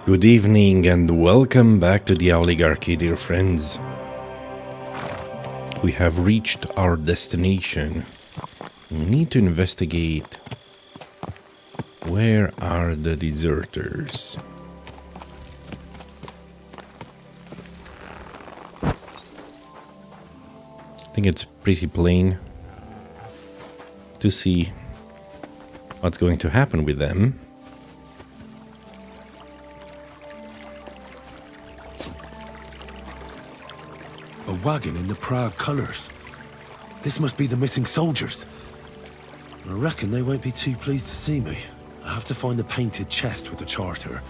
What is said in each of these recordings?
Good evening and welcome back to the Owlygarchy, dear friends. We have reached our destination. We need to investigate. Where are the deserters? I think it's pretty plain to see what's going to happen with them. A wagon in the proud colours. This must be the missing soldiers. I reckon they won't be too pleased to see me. I have to find the painted chest with the charter,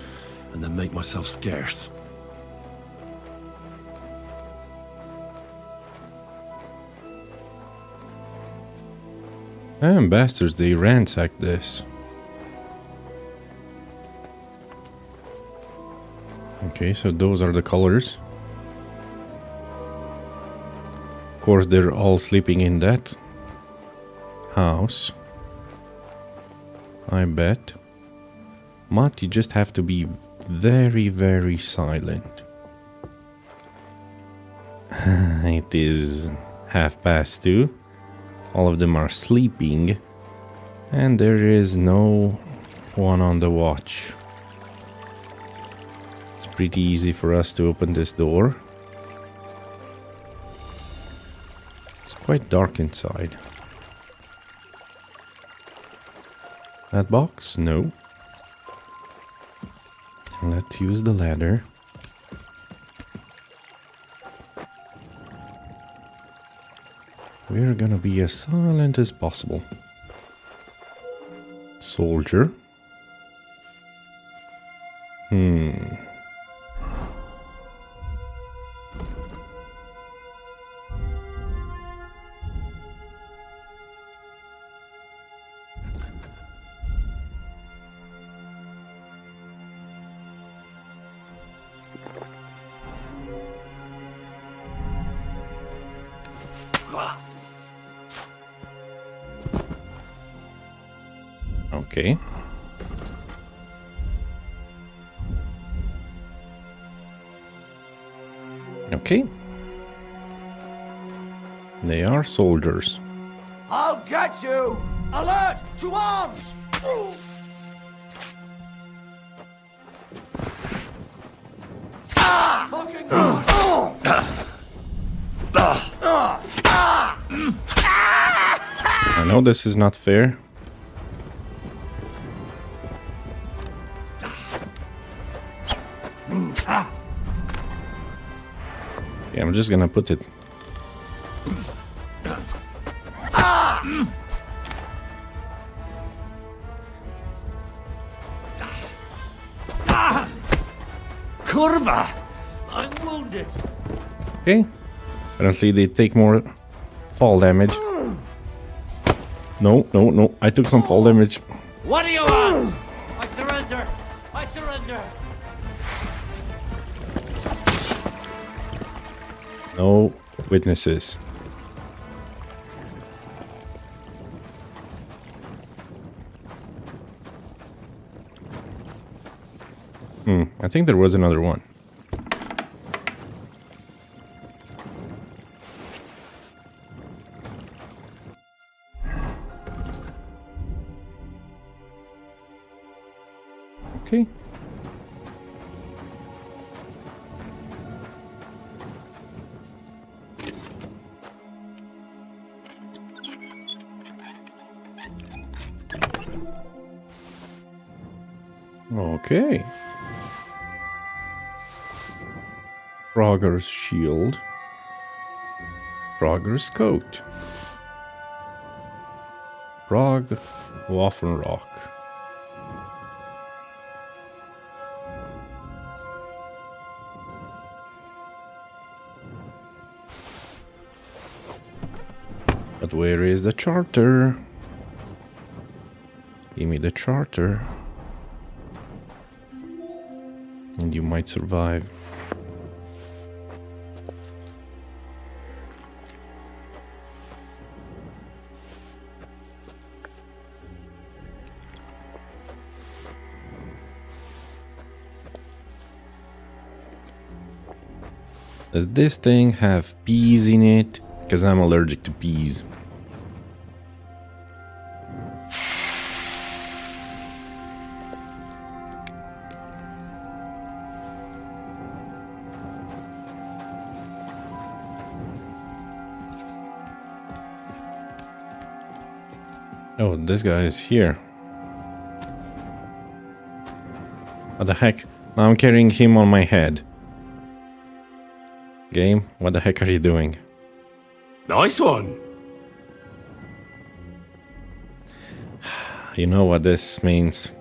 and then make myself scarce. Bastards, they ransacked this. Okay, so those are the colors. Of course, they're all sleeping in that house. I bet. Matt, you just have to be very, very silent. It is 2:30. All of them are sleeping. And there is no one on the watch. It's pretty easy for us to open this door. It's quite dark inside. That box? No. Let's use the ladder. We're gonna be as silent as possible. Soldier. Okay. Okay. They are soldiers. I'll get you! Alert! To arms! I know this is not fair. Yeah, I'm just gonna put it. Curva! I'm wounded. Okay. Apparently they take more fall damage. No. I took some fall damage. What do you want? I surrender! I surrender! No witnesses. I think there was another one. Okay. Okay. Frogger's shield. Frogger's coat. Frog Waffen Rock. But where is the charter? Give me the charter. And you might survive. Does this thing have peas in it? Because I'm allergic to peas. Oh, this guy is here. What the heck? Now I'm carrying him on my head. Game, what the heck are you doing? Nice one. You know what this means.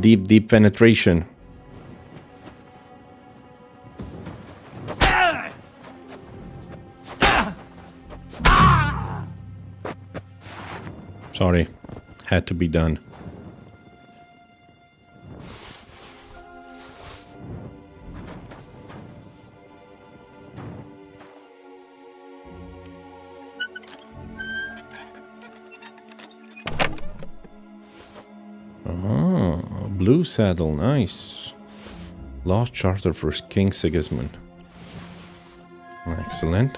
Deep, deep penetration. Sorry, had to be done. Blue saddle, nice. Lost charter for King Sigismund. Excellent.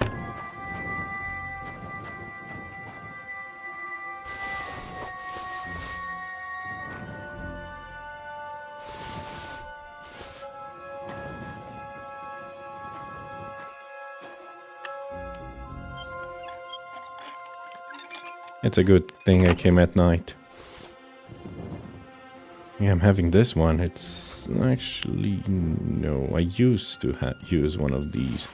It's a good thing I came at night. Yeah, I'm having this one. It's actually... no, I used to use one of these.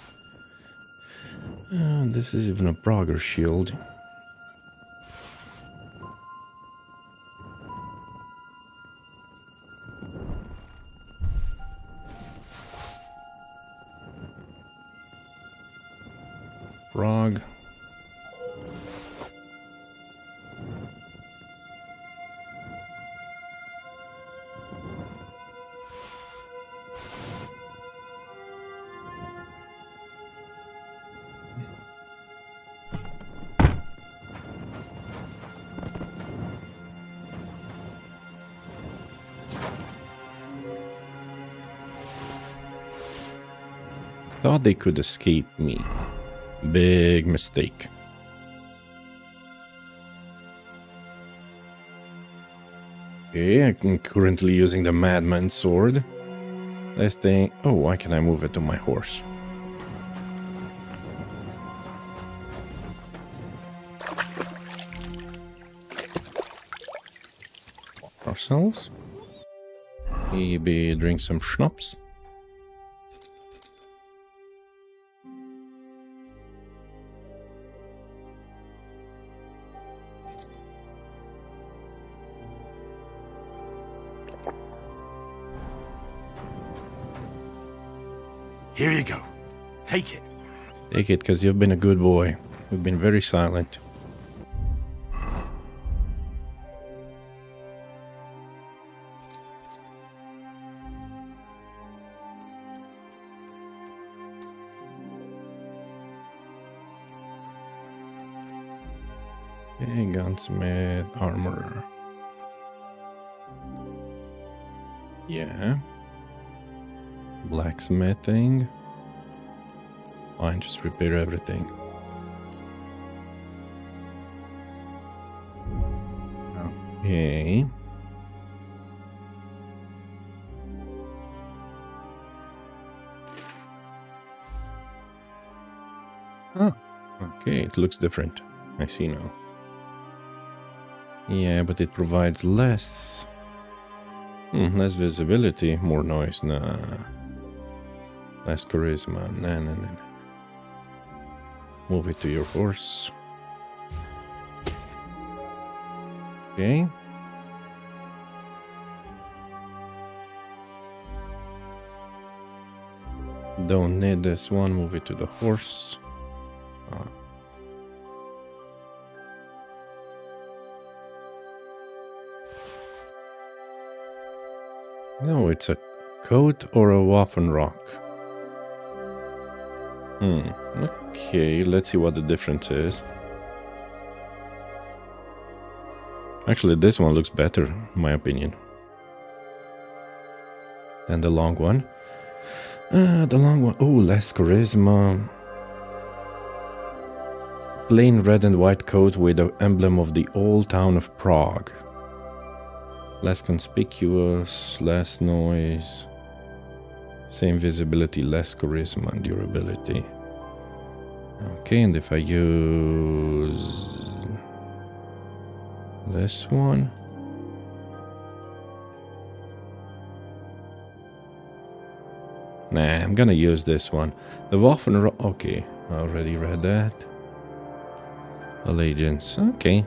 This is even a Brogger shield. Frog. Thought they could escape me. Big mistake. Okay, I'm currently using the Madman's sword. Last thing... oh, why can I move it to my horse? Ourselves. Maybe drink some schnapps. Here you go. Take it. Take it, because you've been a good boy. You've been very silent. Okay, gunsmith, armor. Yeah. Blacksmithing. Fine, just repair everything. Okay. Oh, okay, it looks different. I see now. Yeah, but it provides less... less visibility, more noise, nah. Less charisma, nah. Move it to your horse. Okay. Don't need this one, move it to the horse. No, it's a coat or a Waffenrock. Okay, let's see what the difference is. Actually, this one looks better, in my opinion, than the long one. The long one. Oh, less charisma. Plain red and white coat with the emblem of the old town of Prague. Less conspicuous, less noise. Same visibility, less charisma and durability. Okay, and if I use this one. Nah, I'm gonna use this one. The Waffen... Okay, I already read that. Allegiance, okay.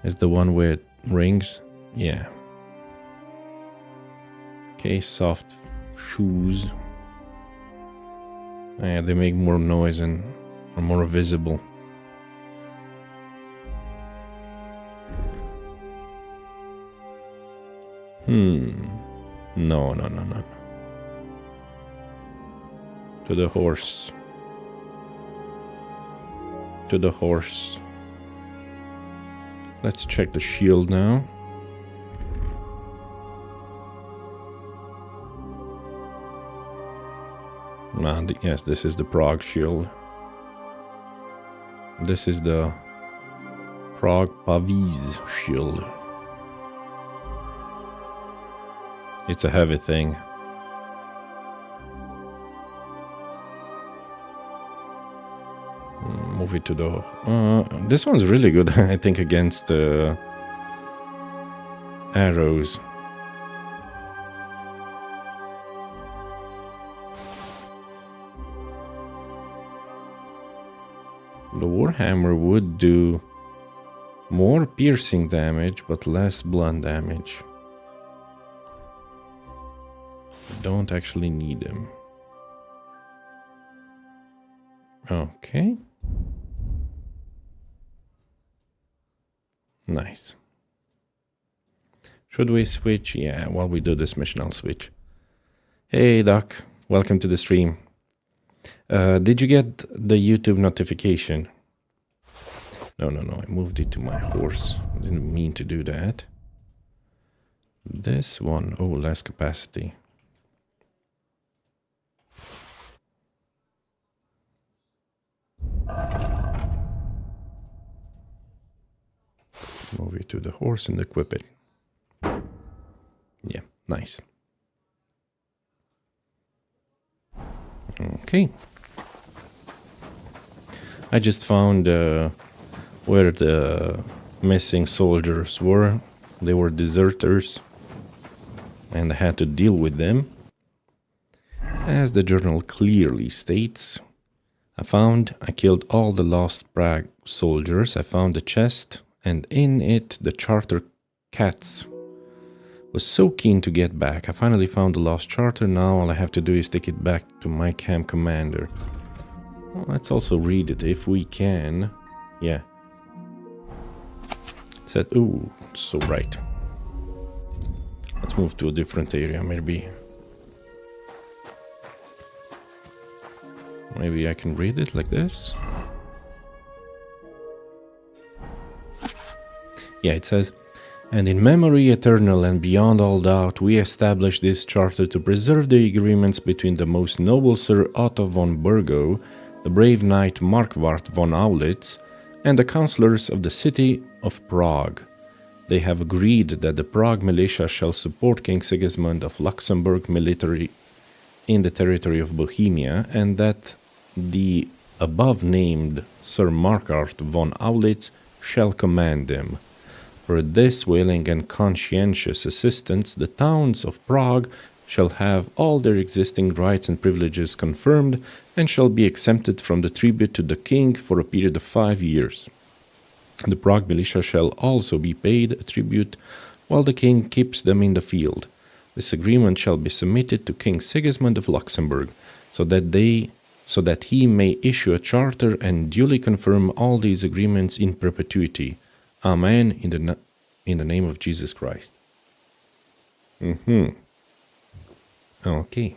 Is the one with rings? Yeah. Okay, soft shoes. Yeah, they make more noise and are more visible. No. To the horse. To the horse. Let's check the shield now. Yes, this is the Prague shield. This is the Prague Pavis shield. It's a heavy thing. Move it to the... this one's really good, I think, against arrows. The Warhammer would do more piercing damage, but less blunt damage. Don't actually need them. Okay. Nice. Should we switch? Yeah, while we do this mission, I'll switch. Hey, Doc. Welcome to the stream. Did you get the YouTube notification? No. I moved it to my horse. I didn't mean to do that. This one. Oh, less capacity. Move it to the horse and equip it. Yeah, nice. Okay. I just found where the missing soldiers were. They were deserters, and I had to deal with them. As the journal clearly states, I killed all the lost Prague soldiers. I found the chest, and in it the charter cats. Was so keen to get back. I finally found the lost charter. Now all I have to do is take it back to my camp commander. Well, let's also read it if we can. Yeah. It said, ooh, so right. Let's move to a different area, maybe. Maybe I can read it like this. Yeah, it says, and in memory eternal and beyond all doubt, we establish this charter to preserve the agreements between the most noble Sir Otto von Burgo, the brave knight Markwart von Aulitz, and the councillors of the city of Prague. They have agreed that the Prague militia shall support King Sigismund of Luxembourg military in the territory of Bohemia, and that the above-named Sir Markwart von Aulitz shall command them. For this willing and conscientious assistance, the towns of Prague shall have all their existing rights and privileges confirmed and shall be exempted from the tribute to the king for a period of 5 years. The Prague militia shall also be paid a tribute while the king keeps them in the field. This agreement shall be submitted to King Sigismund of Luxembourg, so that he may issue a charter and duly confirm all these agreements in perpetuity. Amen, in the name of Jesus Christ. Okay.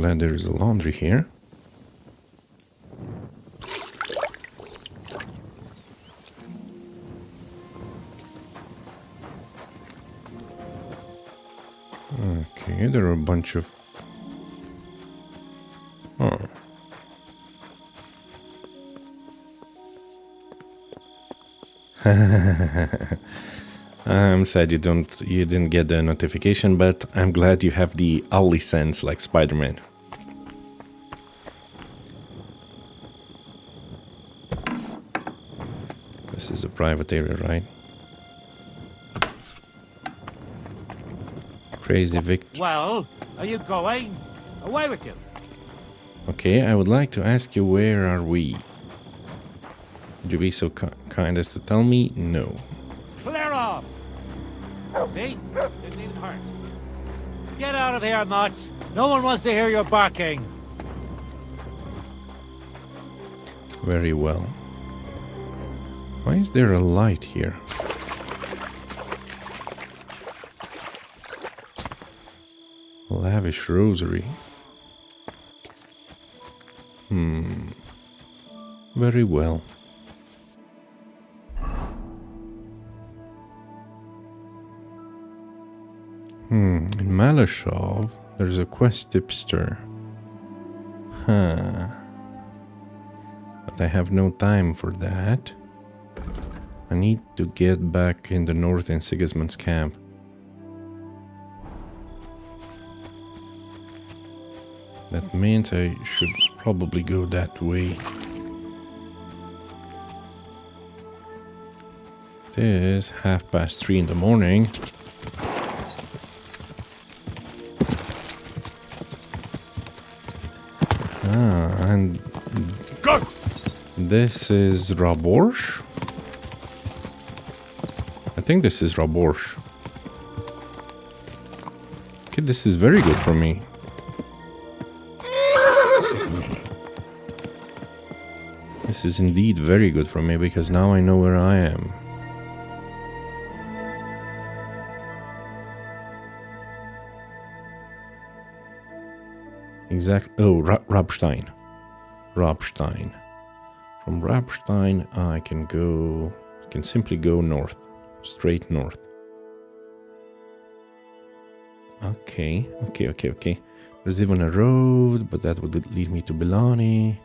glad there is a laundry here. Okay, there are a bunch of... Oh. I'm sad you didn't get the notification, but I'm glad you have the owly sense like Spider-Man. This is a private area, right? Crazy Victor. Well, are you going? Away with you. Okay, I would like to ask you, where are we? Would you be so kind as to tell me? No. Clear off! See? Didn't even hurt. Get out of here, Mutt. No one wants to hear your barking. Very well. Why is there a light here? Lavish rosary. Very well. In Malashov, there's a quest tipster. But I have no time for that. I need to get back in the north in Sigismund's camp. That means I should probably go that way. It is 3:30 in the morning. And this is Raborsh. I think this is Raborsh. Okay, this is very good for me. This is indeed very good for me, because now I know where I am. Exactly. Oh, Rabstein. Rabstein. From Rabstein, I can simply go north. Straight north. Okay. There's even a road, but that would lead me to Bilani.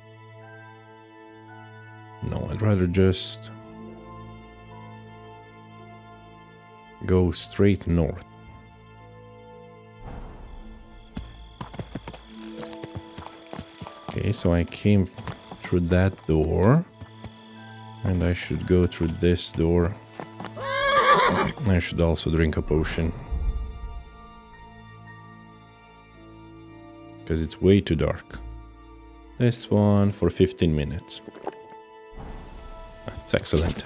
No, I'd rather just go straight north. Okay, so I came through that door, and I should go through this door. I should also drink a potion, because it's way too dark. This one for 15 minutes. It's excellent.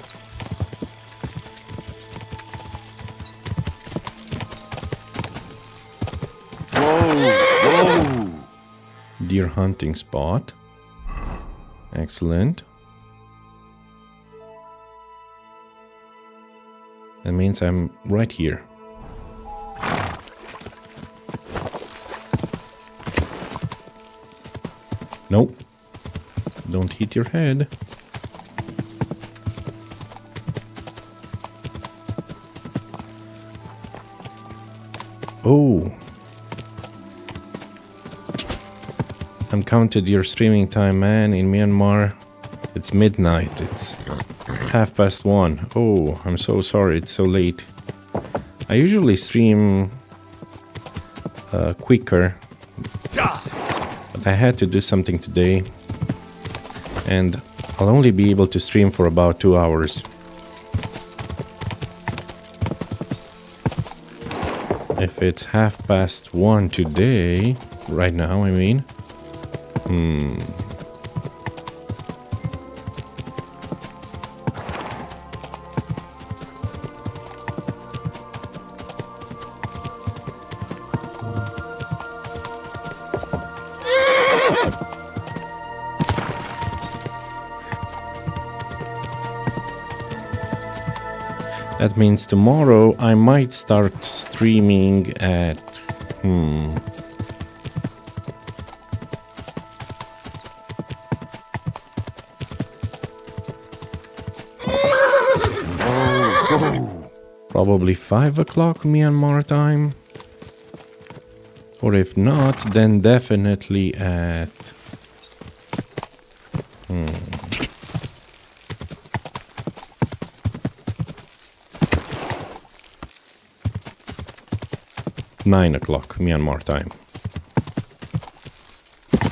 Whoa! Deer hunting spot. Excellent. That means I'm right here. Nope. Don't hit your head. Oh. Uncounted your streaming time, man. In Myanmar, it's midnight. It's 1:30. Oh, I'm so sorry. It's so late. I usually stream quicker, but I had to do something today, and I'll only be able to stream for about 2 hours. If it's 1:30 today, right now, I mean. That means tomorrow I might start streaming at Probably 5 o'clock Myanmar time. Or if not, then definitely at... 9 o'clock Myanmar time.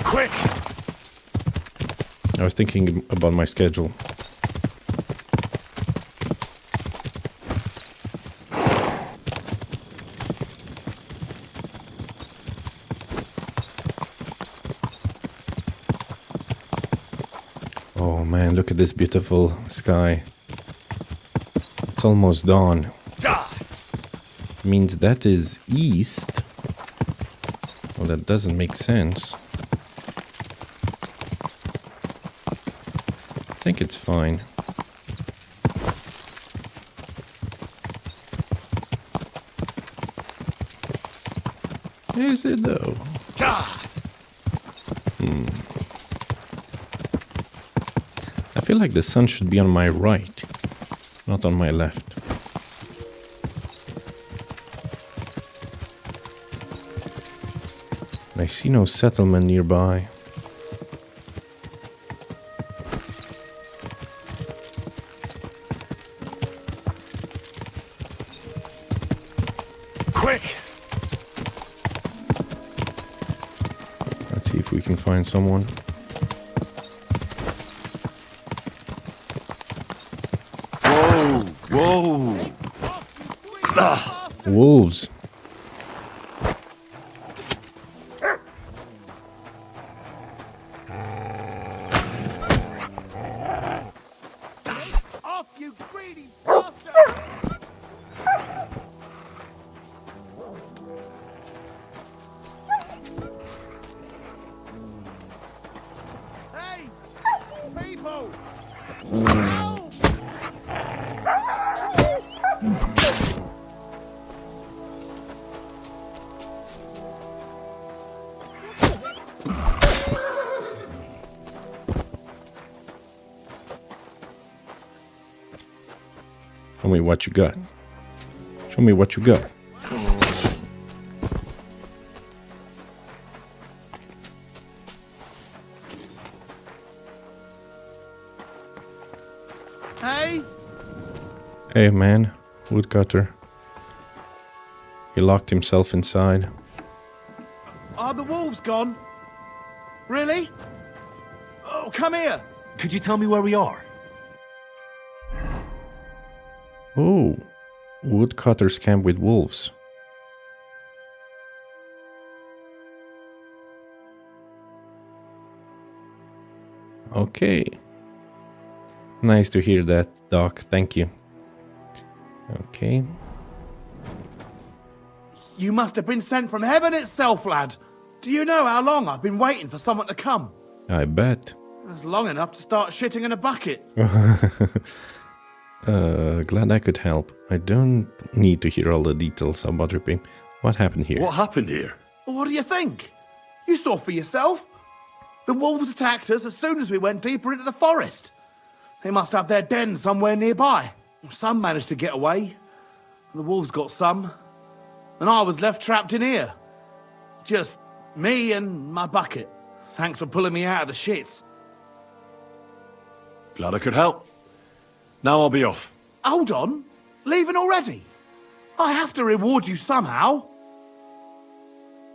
Quick! I was thinking about my schedule. Oh man, look at this beautiful sky. It's almost dawn. Means that is east. Well, that doesn't make sense. I think it's fine. Is it though? I feel like the sun should be on my right, not on my left. I see no settlement nearby. Quick! Let's see if we can find someone. Whoa! Wolves. Off, you greedy bastard! Hey! People! Show me what you got. Show me what you got. Hey! Hey man, woodcutter. He locked himself inside. Are the wolves gone? Really? Oh, come here! Could you tell me where we are? Oh, woodcutters camp with wolves. Okay. Nice to hear that, Doc. Thank you. Okay. You must have been sent from heaven itself, lad. Do you know how long I've been waiting for someone to come? I bet. That's long enough to start shitting in a bucket. Glad I could help. I don't need to hear all the details about Requiem. What happened here? What happened here? Well, what do you think? You saw for yourself. The wolves attacked us as soon as we went deeper into the forest. They must have their den somewhere nearby. Some managed to get away. The wolves got some. And I was left trapped in here. Just me and my bucket. Thanks for pulling me out of the shits. Glad I could help. Now I'll be off. Hold on. Leaving already? I have to reward you somehow.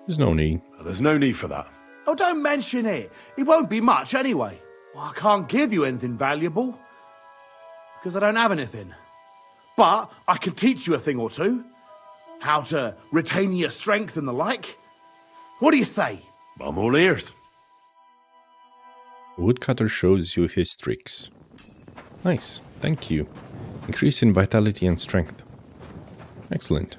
There's no need. There's no need for that. Oh, don't mention it. It won't be much anyway. Well, I can't give you anything valuable. Because I don't have anything. But I can teach you a thing or two. How to retain your strength and the like. What do you say? I'm all ears. Woodcutter shows you his tricks. Nice, thank you. Increase in vitality and strength. Excellent.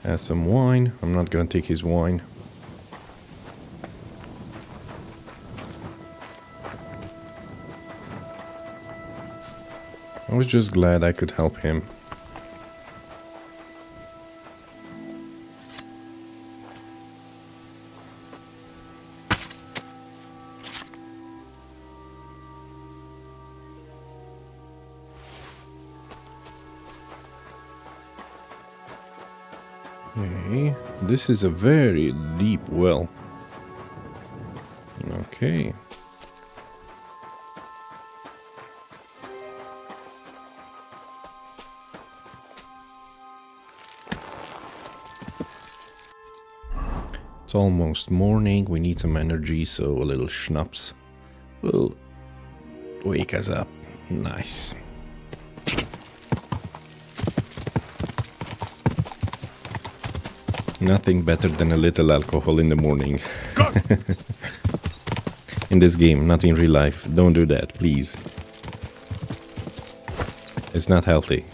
Has some wine. I'm not gonna take his wine. I was just glad I could help him. Okay, this is a very deep well. Okay. It's almost morning, we need some energy, so a little schnapps will wake us up. Nice. Nothing better than a little alcohol in the morning. In this game, not in real life. Don't do that, please. It's not healthy.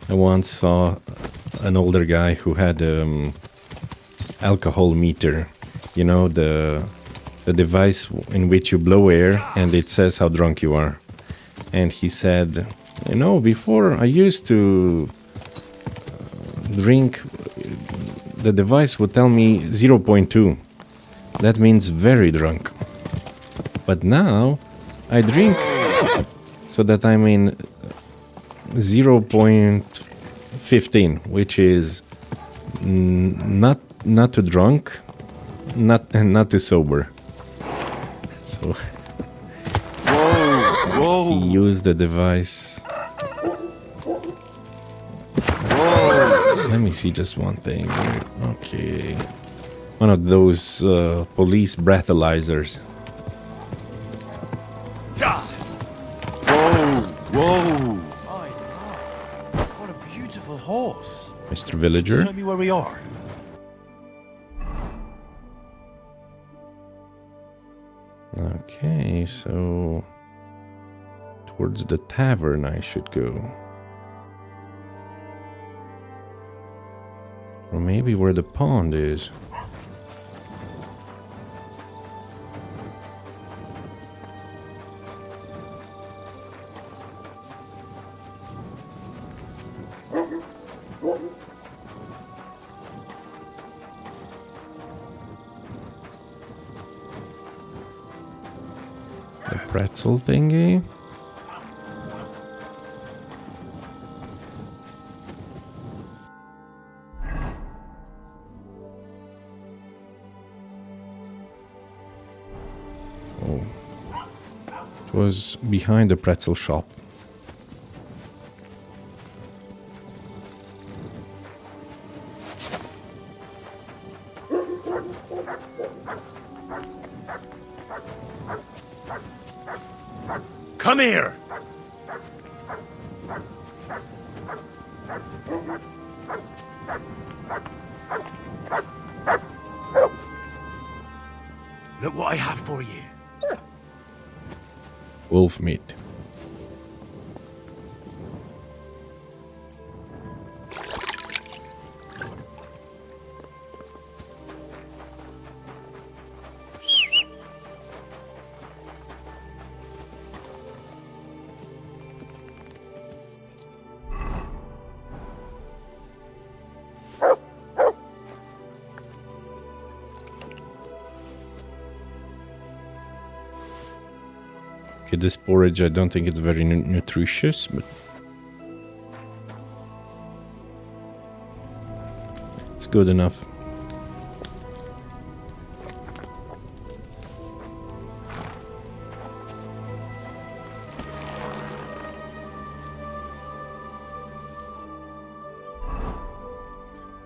I once saw an older guy who had alcohol meter. You know, the device in which you blow air and it says how drunk you are. And he said, you know, before I used to drink, the device would tell me 0.2. That means very drunk. But now I drink so that I'm in 0.15, which is not too drunk, not too sober. So Whoa! he used the device. Let me see just one thing. Okay. One of those police breathalyzers. Whoa! What a beautiful horse. Mr. Villager. Show me where we are. Okay, so towards the tavern I should go. Or maybe where the pond is. The pretzel thingy. Oh. It was behind the pretzel shop. Come here! Look what I have for you. Wolf meat. Okay, this porridge, I don't think it's very nutritious, but it's good enough.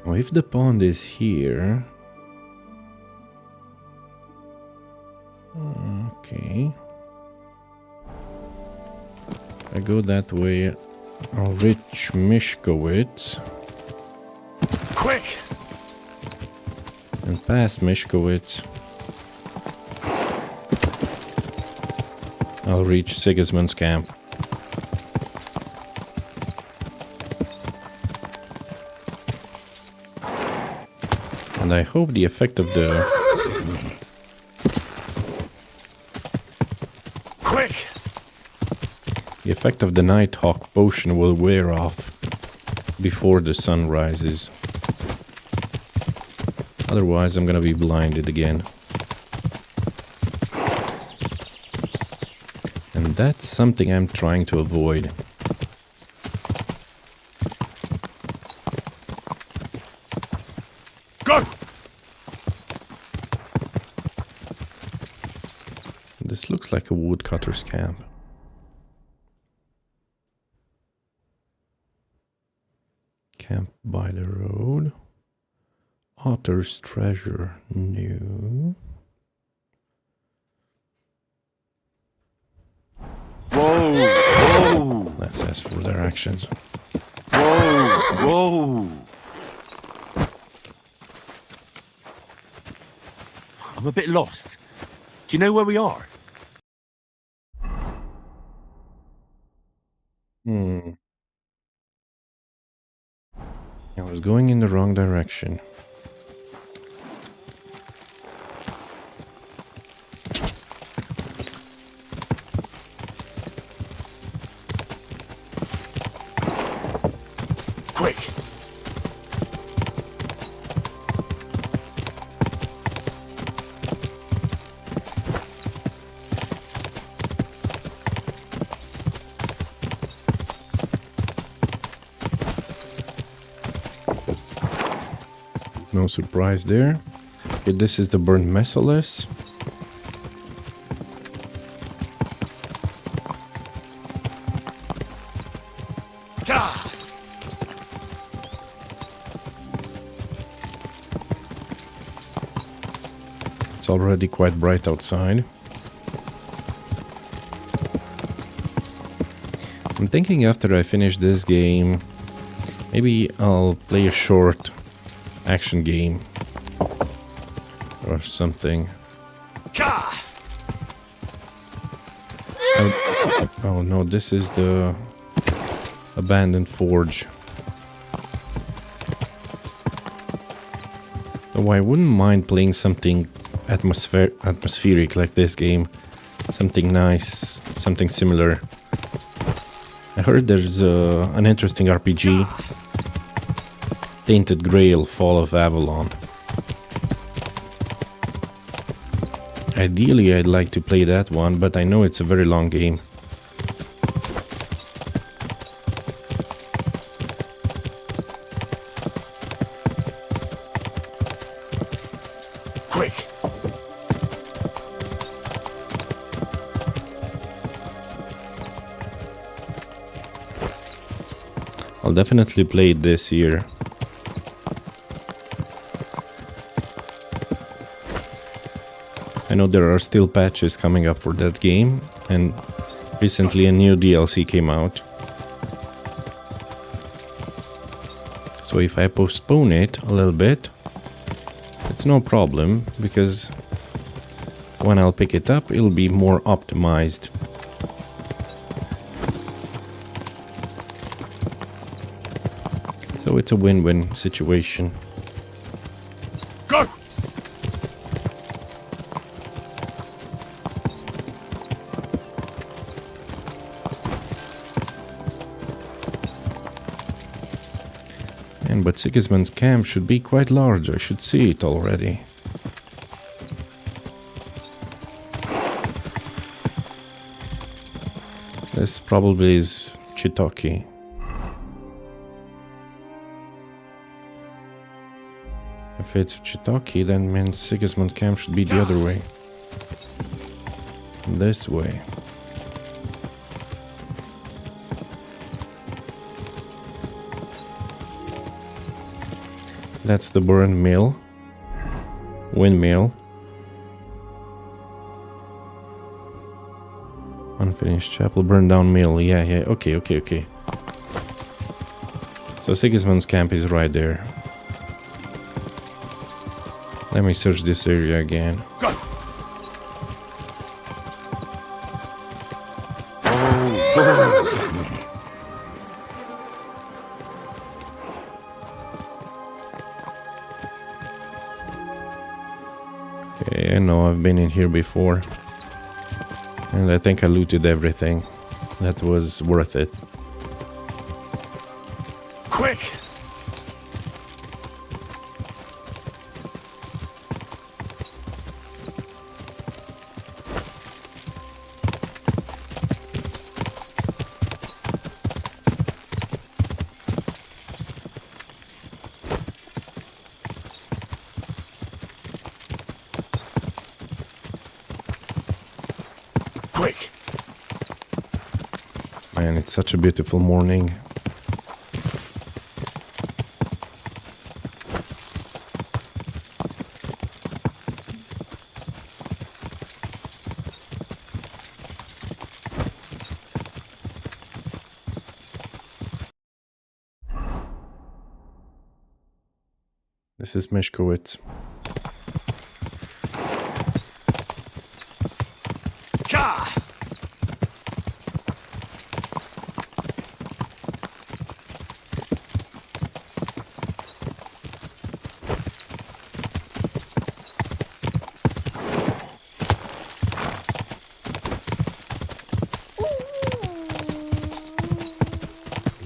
Oh, if the pond is here... Okay. I go that way, I'll reach Mishkowitz. Quick! And past Mishkowitz, I'll reach Sigismund's camp. And I hope the effect of the... Quick! The effect of the Nighthawk potion will wear off before the sun rises. Otherwise, I'm gonna be blinded again. And that's something I'm trying to avoid. Go! This looks like a woodcutter's camp. Camp by the road. Otter's treasure. No. Whoa! Whoa! Let's ask for directions. Whoa! Whoa! I'm a bit lost. Do you know where we are? I was going in the wrong direction. Quick! No surprise there. Okay, this is the burnt messalus. Gah! It's already quite bright outside. I'm thinking after I finish this game, maybe I'll play a short action game or something. Gah! Oh no, this is the abandoned forge. Though I wouldn't mind playing something atmospheric like this game. Something nice, something similar. I heard there's an interesting RPG. Tainted Grail, Fall of Avalon. Ideally, I'd like to play that one, but I know it's a very long game. Quick! I'll definitely play it this year. I know there are still patches coming up for that game, and recently a new DLC came out. So if I postpone it a little bit, it's no problem, because when I'll pick it up, it'll be more optimized. So it's a win-win situation. Go! But Sigismund's camp should be quite large. I should see it already. This probably is Chitoki. If it's Chitoki, then means Sigismund camp should be the other way. This way. That's the burned mill. Windmill. Unfinished chapel, burned down mill. Yeah, okay. So Sigismund's camp is right there. Let me search this area again. Go! Okay, I know I've been in here before. And I think I looted everything. That was worth it. Quick! Man, it's such a beautiful morning. This is Meshkowitz.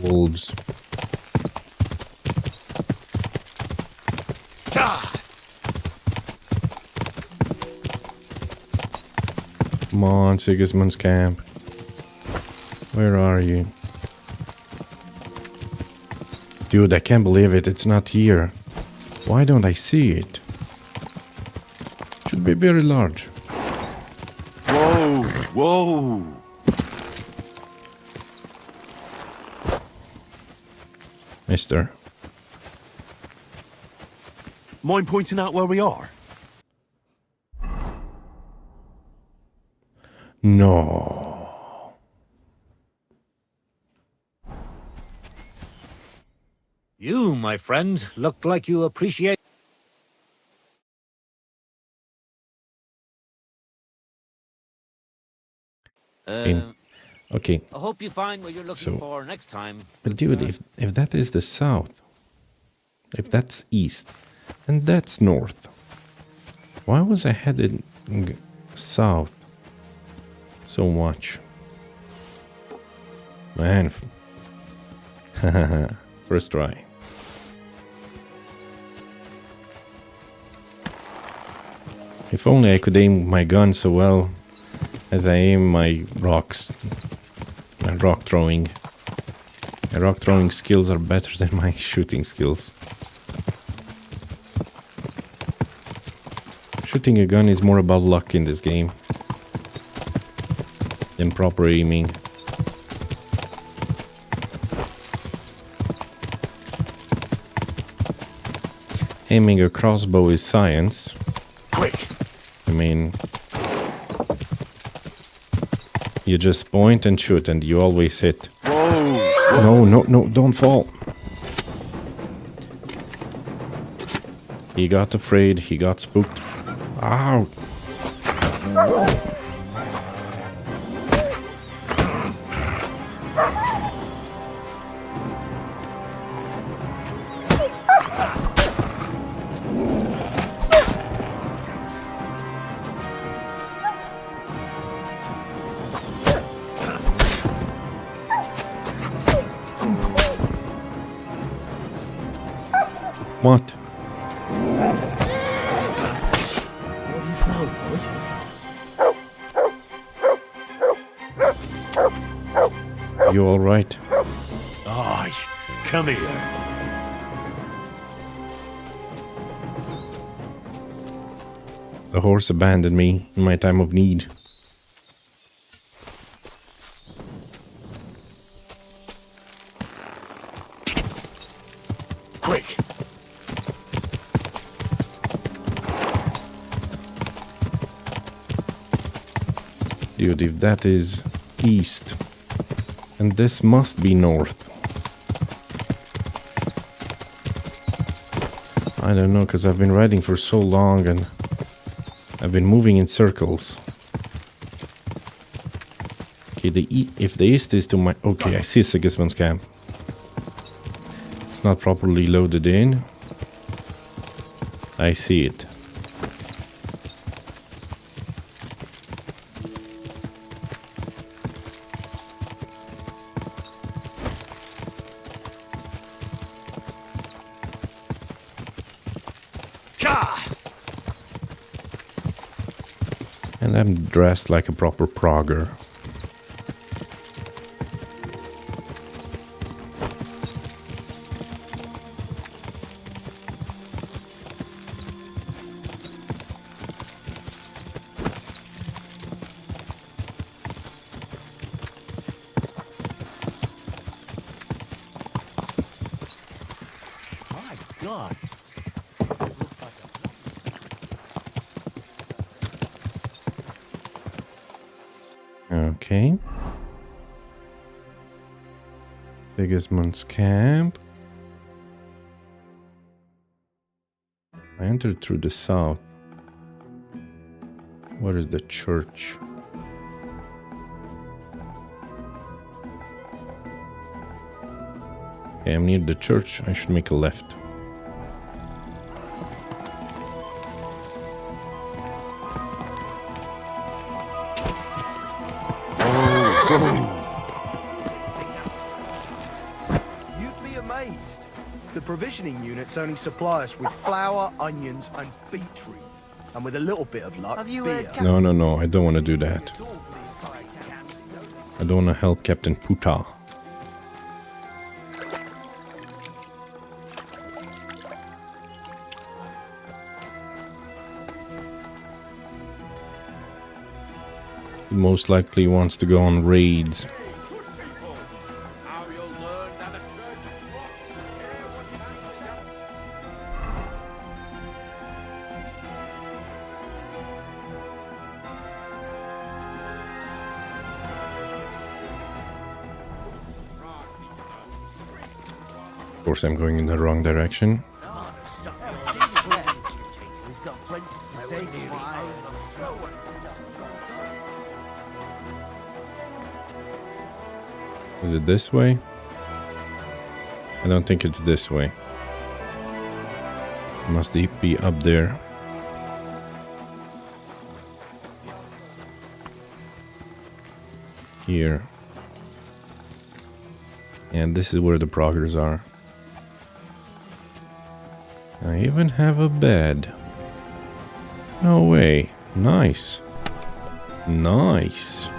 Wolves. Come on, Sigismund's camp. Where are you? Dude, I can't believe it. It's not here. Why don't I see it? Should be very large. Whoa, whoa. Mister. Mind pointing out where we are? No. You, my friend, look like you appreciate... Okay. I hope you find what you're looking So- for next time. But dude, if that is the south, if that's east, and that's north, why was I headed south so much? Man. First try. If only I could aim my gun so well as I aim my rocks. My rock throwing. My rock throwing skills are better than my shooting skills. Shooting a gun is more about luck in this game than proper aiming. Aiming a crossbow is science. Quick! I mean, you just point and shoot and you always hit. Whoa! No, no, no, don't fall. He got afraid, he got spooked. Ow! What? You all right? Aye, come here. The horse abandoned me in my time of need. Quick! Dude, if that is east, and this must be north. I don't know, because I've been riding for so long and I've been moving in circles. Okay, if the east is to my... Okay, I see Sigismund's camp. It's not properly loaded in. I see it. And I'm dressed like a proper progger. Okay. Sigismund's camp. I entered through the south. Where is the church? Okay, I'm near the church. I should make a left. You'd be amazed. The provisioning units only supply us with flour, onions, and beetroot. And with a little bit of luck, beer. No. I don't want to do that. I don't want to help Captain Puta. He most likely wants to go on raids. Of course, I'm going in the wrong direction. Is it this way? I don't think it's this way. It must be up there. Here. And this is where the proggers are. I even have a bed. No way. Nice. Nice.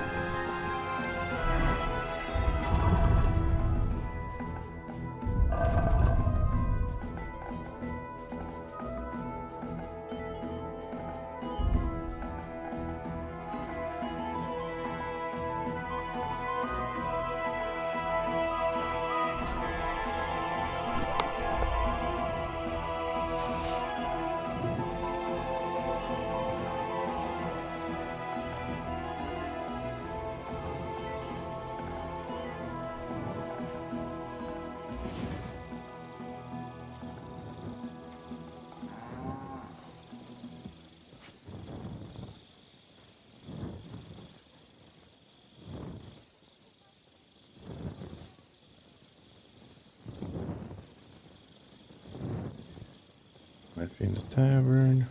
Life in the tavern.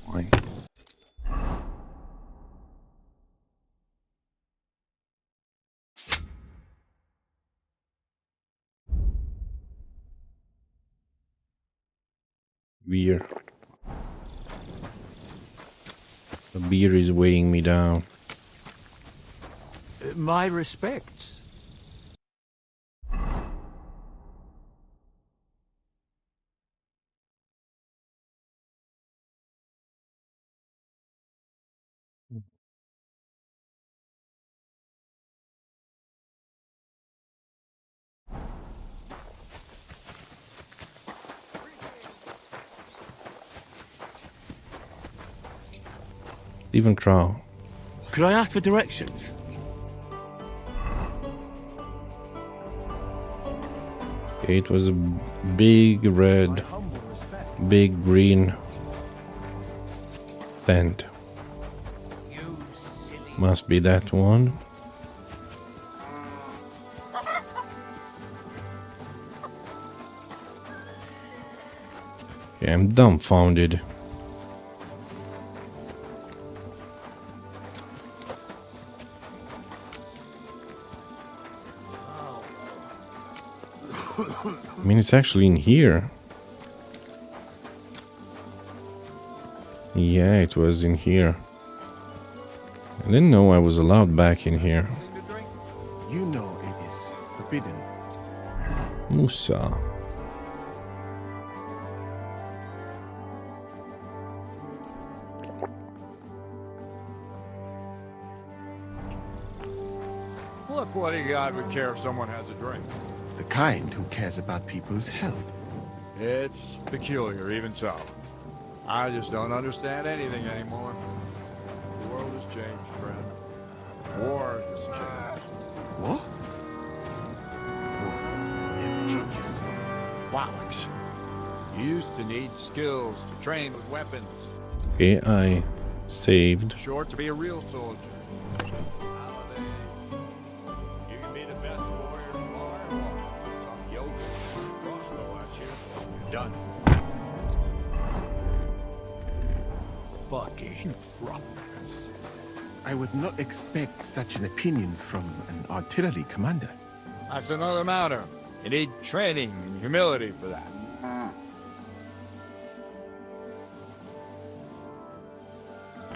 Wine. Beer. The beer is weighing me down. My respects. Stephen Crow. Could I ask for directions? Okay, it was a big red, big green tent. Must be that one. Okay, I'm dumbfounded. I mean, it's actually in here. Yeah, it was in here. I didn't know I was allowed back in here. You know it is forbidden. Musa. Look, what do you got would care if someone has a drink? The kind who cares about people's health. It's peculiar, even so. I just don't understand anything anymore. The world has changed, friend. War has changed. What? War never changes. Bollocks. You used to need skills to train with weapons. Okay, I saved. Short to be a real soldier. Nowadays, you can be the best warrior far along. Some yoke, crossbow at you, you're done. Fucking roughnecks. I would not expect such an opinion from an artillery commander. That's another matter. You need training and humility for that.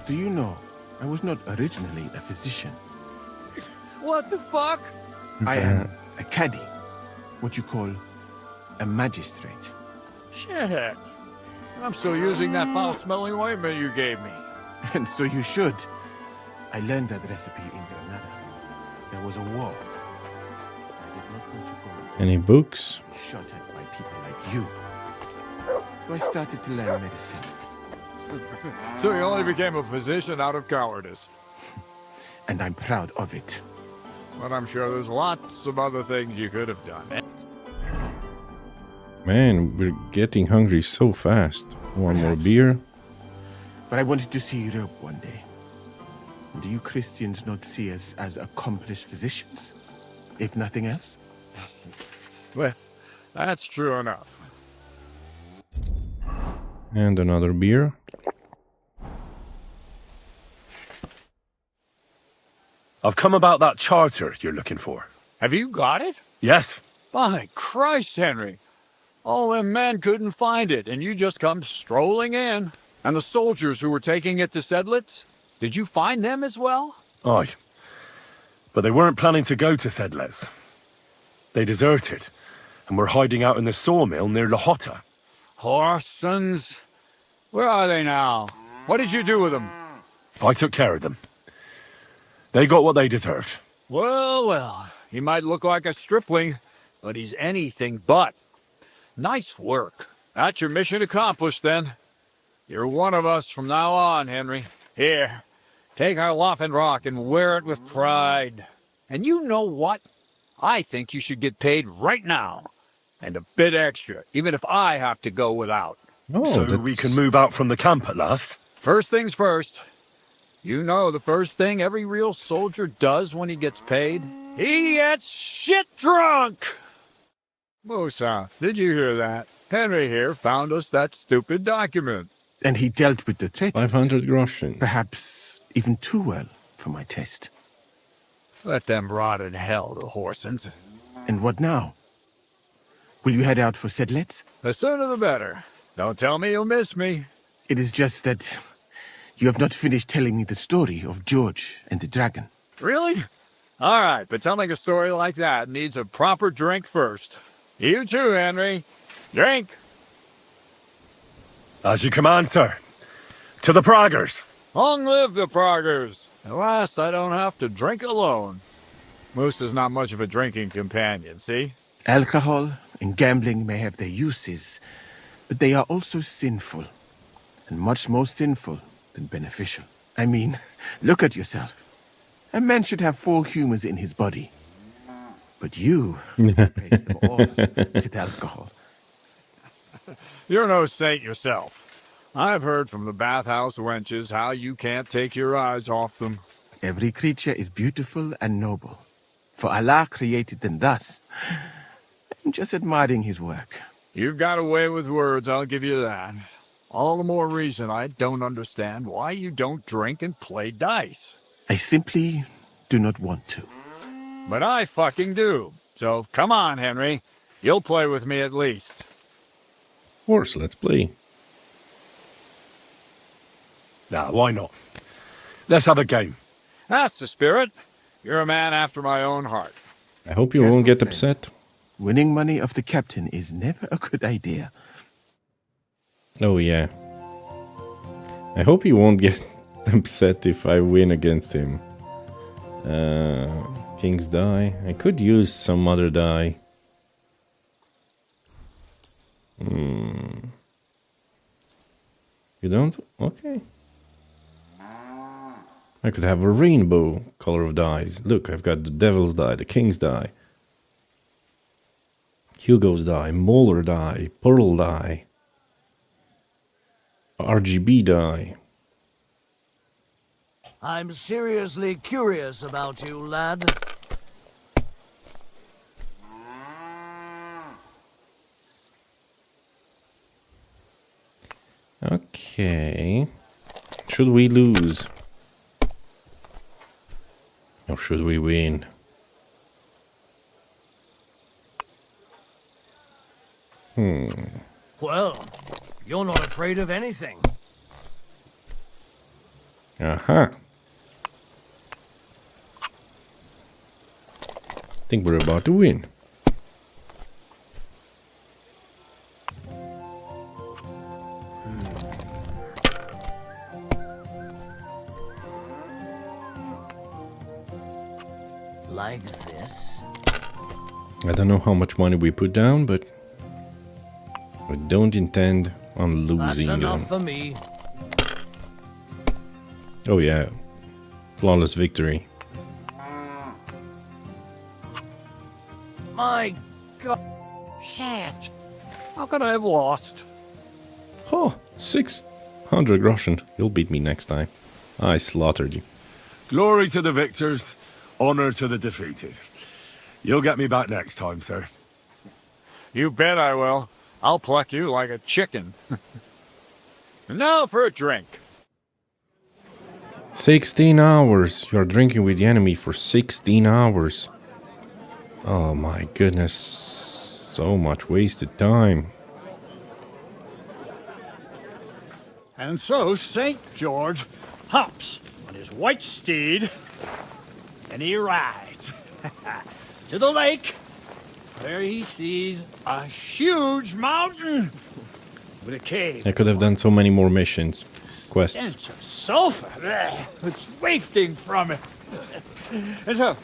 Do you know, I was not originally a physician. What the fuck? I am a caddy, what you call a magistrate. Shit. I'm still using that foul-smelling ointment you gave me. And so you should. I learned that recipe in Granada. There was a war. I did not want to go Any books? shot at by people like you. So I started to learn medicine. So you only became a physician out of cowardice. And I'm proud of it. But I'm sure there's lots of other things you could have done. Man, we're getting hungry so fast. One more beer. But I wanted to see Europe one day. Do you Christians not see us as accomplished physicians? If nothing else? Well, that's true enough. And another beer. I've come about that charter you're looking for. Have you got it? Yes. By Christ, Henry. All them men couldn't find it, and you just come strolling in. And the soldiers who were taking it to Sedlitz? Did you find them as well? Aye. But they weren't planning to go to Sedlitz. They deserted, and were hiding out in the sawmill near Lahota. Horsons. Where are they now? What did you do with them? I took care of them. They got what they deserved. Well, well, he might look like a stripling, but he's anything but. Nice work. That's your mission accomplished, then. You're one of us from now on, Henry. Here, take our Loffen Rock and wear it with pride. And you know what? I think you should get paid right now. And a bit extra, even if I have to go without. Oh, So we can move out from the camp at last. First things first. You know the first thing every real soldier does when he gets paid? He gets shit drunk! Musa, did you hear that? Henry here found us that stupid document. And he dealt with the traitors. 500 groschen. Perhaps even too well for my taste. Let them rot in hell, the Horsens. And what now? Will you head out for Sedlitz? The sooner the better. Don't tell me you'll miss me. It is just that you have not finished telling me the story of George and the dragon. Really? All right, but telling a story like that needs a proper drink first. You too, Henry. Drink. As you command, sir. To the Praggers. Long live the Praggers. At last, I don't have to drink alone. Moose is not much of a drinking companion, see? Alcohol and gambling may have their uses, but they are also sinful, and much more sinful than beneficial. I mean, look at yourself. A man should have 4 humors in his body. But you replace them all with alcohol. You're no saint yourself. I've heard from the bathhouse wenches how you can't take your eyes off them. Every creature is beautiful and noble, for Allah created them thus. I'm just admiring his work. You've got a way with words, I'll give you that. All the more reason I don't understand why you don't drink and play dice. I simply do not want to. But I fucking do. So come on, Henry. You'll play with me at least. Of course, let's play. Nah, why not? Let's have a game. That's the spirit. You're a man after my own heart. I hope you Careful, won't get friend. upset. Winning money of the captain is never a good idea. Oh, yeah. I hope he won't get upset if I win against him. King's die. I could use some other die. You don't? Okay. I could have a rainbow color of dice. Look, I've got the devil's die, the king's die, Hugo's die, Molar die, Pearl die, RGB die. I'm seriously curious about you, lad. Okay. Should we lose? Or should we win? Well, you're not afraid of anything. Aha. Think we're about to win. Like this? I don't know how much money we put down, but I don't intend on That's losing enough them. for me. Oh yeah, flawless victory. My God. Shit. How could I have lost? Oh, 600 groschen. You'll beat me next time. I slaughtered you. Glory to the victors, honor to the defeated. You'll get me back next time, sir. You bet I will. I'll pluck you like a chicken. And now for a drink. 16 hours. You're drinking with the enemy for 16 hours. Oh my goodness. So much wasted time. And so St. George hops on his white steed, and he rides to the lake, where he sees a huge mountain with a cave. I could have done so many more missions. Quests. Stench of sulfur. It's wafting from it. And so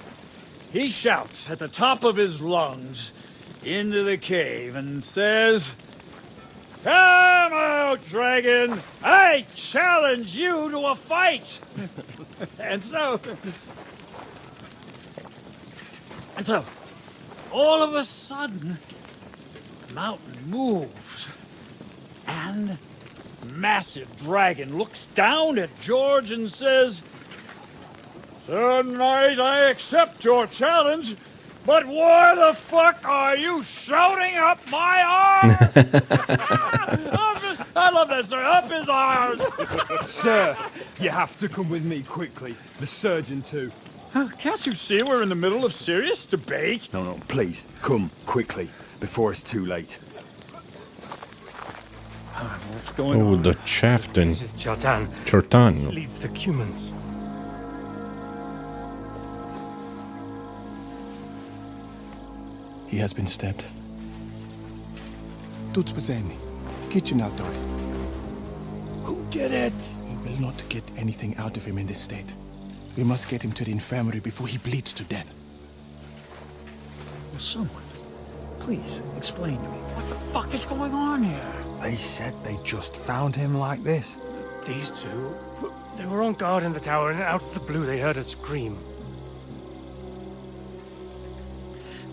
he shouts at the top of his lungs into the cave and says, "Come out, dragon! I challenge you to a fight!" And so, all of a sudden, the mountain moves, and the massive dragon looks down at George and says, "Sir Knight, I accept your challenge, but why the fuck are you shouting up my arms?" I love that, sir. Up his arms. Sir, you have to come with me quickly. The surgeon too. Can't you see we're in the middle of serious debate? No, please, come quickly, before it's too late. What's going Oh, on? the chieftain. This is Chartan. Chartan. Leads the Cumans. He has been stabbed. Tuts bezeni. Kitchen outdoors. Who did it? We will not get anything out of him in this state. We must get him to the infirmary before he bleeds to death. Will someone please explain to me what the fuck is going on here? They said they just found him like this. These two, they were on guard in the tower, and out of the blue they heard a scream.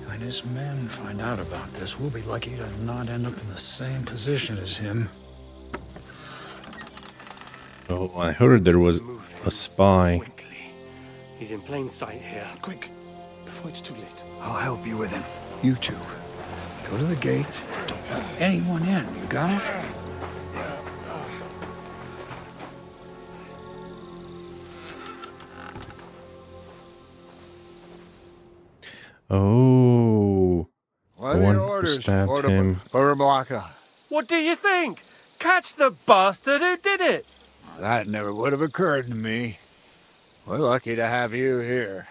When his men find out about this, we'll be lucky to not end up in the same position as him. Oh, I heard there was a spy. Quickly. He's in plain sight here. Quick, before it's too late. I'll help you with him. You two, go to the gate. Don't let anyone in. You got it? Oh. What one are who orders, stabbed him. Burblaka? What do you think? Catch the bastard who did it! That never would have occurred to me. We're lucky to have you here.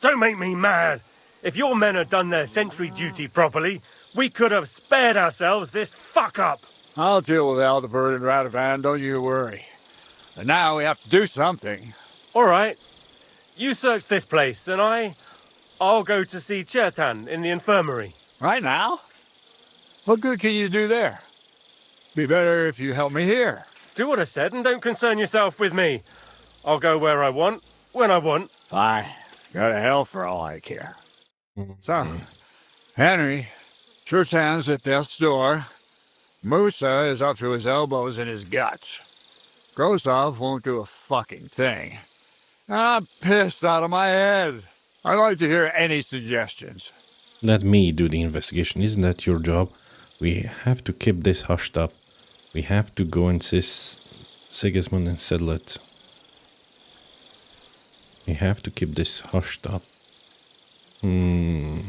Don't make me mad. If your men had done their sentry duty properly, we could have spared ourselves this fuck-up. I'll deal with Aldebert and Radovan, don't you worry. And now we have to do something. All right. You search this place, and I'll go to see Chertan in the infirmary. Right now? What good can you do there? Be better if you help me here. Do what I said and don't concern yourself with me. I'll go where I want, when I want. Fine. Go to hell for all I care. So, Henry, Churchan's at death's door. Musa is up to his elbows in his guts. Grosov won't do a fucking thing. I'm pissed out of my head. I'd like to hear any suggestions. Let me do the investigation. Isn't that your job? We have to keep this hushed up. We have to go and see Sigismund and settle it. We have to keep this hushed up. Well,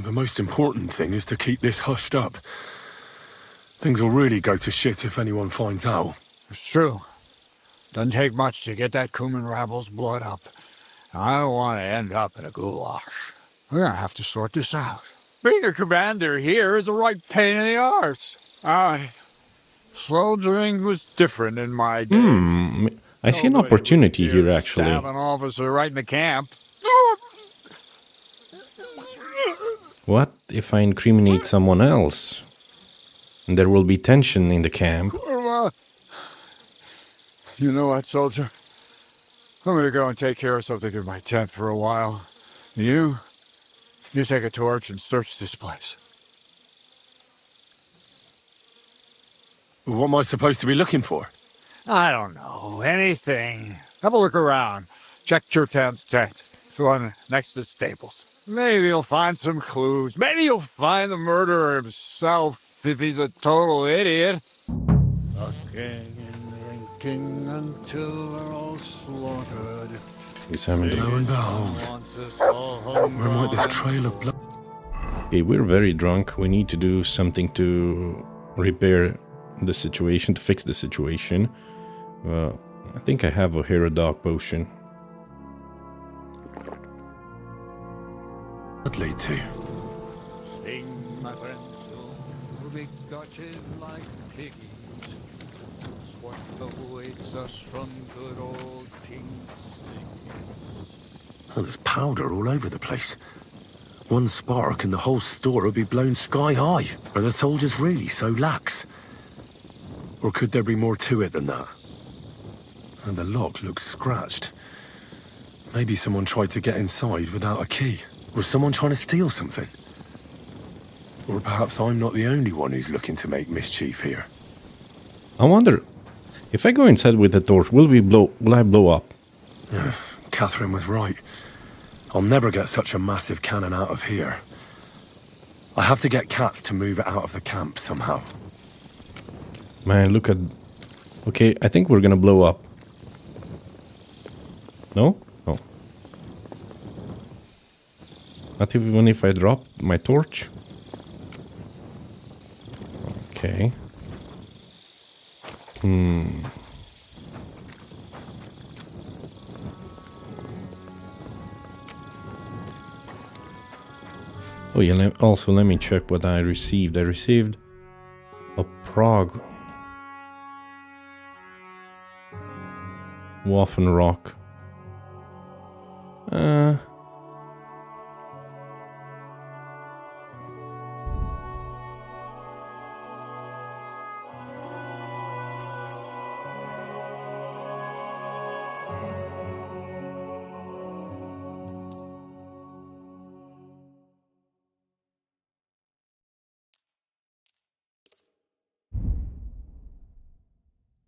the most important thing is to keep this hushed up. Things will really go to shit if anyone finds out. It's true. Doesn't take much to get that Kuman rabble's blood up. I don't want to end up in a goulash. We're gonna have to sort this out. Being a commander here is a right pain in the arse. Soldiering was different in my day. I see an opportunity here, actually. Stab an officer right in the camp. What if I incriminate someone else? And there will be tension in the camp. You know what, soldier? I'm gonna go and take care of something in my tent for a while. And you take a torch and search this place. What am I supposed to be looking for? I don't know. Anything. Have a look around. Check Churtan's tent. It's the one next to the stables. Maybe you'll find some clues. Maybe you'll find the murderer himself if he's a total idiot. Fucking and drinking until we're all slaughtered. Lo and behold, where might this trail of blood? Okay, we're very drunk. We need to do something to repair the situation, to fix the situation. I think I have a hero dog potion. What lead to? Sing, my friends, we'll be gotcha like piggies. That's what awaits us from good old King Sigis. Oh, there's powder all over the place. One spark and the whole store will be blown sky high. Are the soldiers really so lax? Or could there be more to it than that? And the lock looks scratched. Maybe someone tried to get inside without a key. Was someone trying to steal something? Or perhaps I'm not the only one who's looking to make mischief here. I wonder, if I go inside with the torch, will I blow up? Catherine was right. I'll never get such a massive cannon out of here. I have to get Cats to move it out of the camp somehow. Man, look at... Okay, I think we're gonna blow up. No? Oh. Not even if I drop my torch? Okay. Oh yeah, also let me check what I received. I received a Prague Waffen Rock.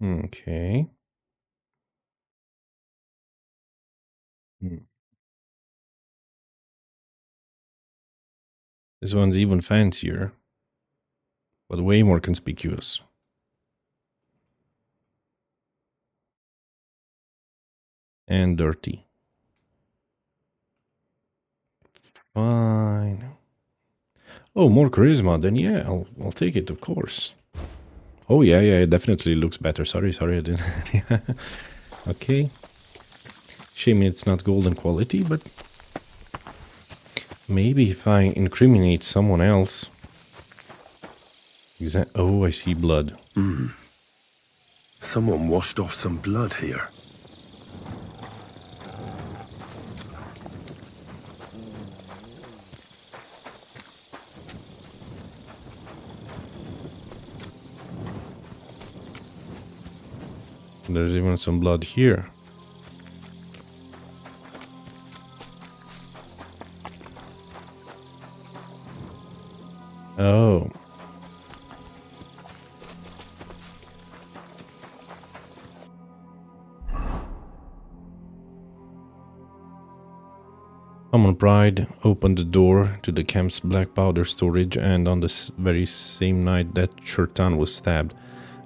Okay. This one's even fancier, but way more conspicuous. And dirty. Fine. Oh, more charisma, then yeah, I'll take it, of course. Oh yeah, it definitely looks better. Sorry, I didn't. Okay. Shame it's not golden quality, but maybe if I incriminate someone else. Oh, I see blood. Someone washed off some blood here. There's even some blood here. Oh. Common Pride opened the door to the camp's black powder storage, and on the very same night that Chertan was stabbed.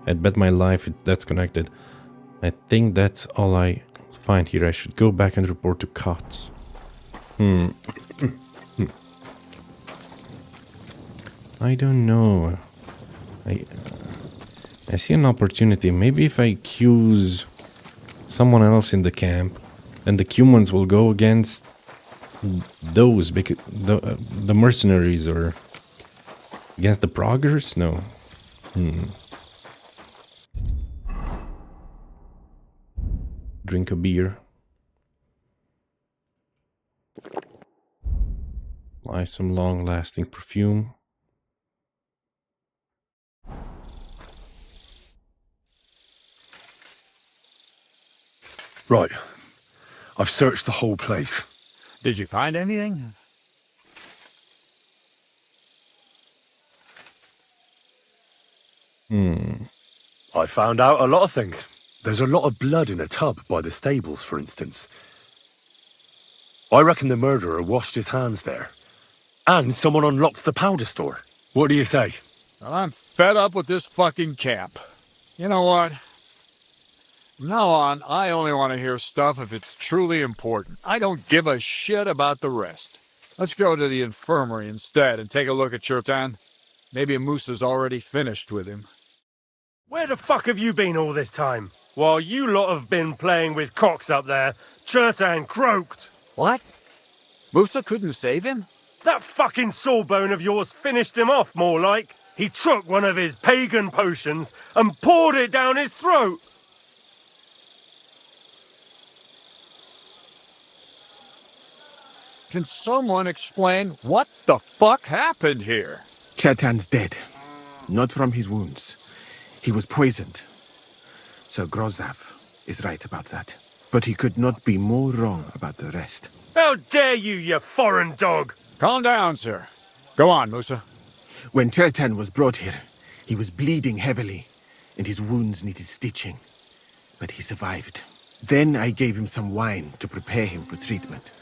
I'd bet my life that's connected. I think that's all I find here. I should go back and report to Cots. I don't know. I see an opportunity. Maybe if I accuse someone else in the camp, then the humans will go against those, because the mercenaries, or against the proggers? No. Drink a beer. Apply some long-lasting perfume. Right. I've searched the whole place. Did you find anything? I found out a lot of things. There's a lot of blood in a tub by the stables, for instance. I reckon the murderer washed his hands there. And someone unlocked the powder store. What do you say? Well, I'm fed up with this fucking camp. You know what? From now on, I only want to hear stuff if it's truly important. I don't give a shit about the rest. Let's go to the infirmary instead and take a look at Chertan. Maybe Musa's already finished with him. Where the fuck have you been all this time? While you lot have been playing with cocks up there, Chertan croaked. What? Musa couldn't save him? That fucking sawbone of yours finished him off, more like. He took one of his pagan potions and poured it down his throat. Can someone explain what the fuck happened here? Chertan's dead. Not from his wounds. He was poisoned. Sir Grozav is right about that. But he could not be more wrong about the rest. How dare you foreign dog! Calm down, sir. Go on, Musa. When Chertan was brought here, he was bleeding heavily, and his wounds needed stitching. But he survived. Then I gave him some wine to prepare him for treatment.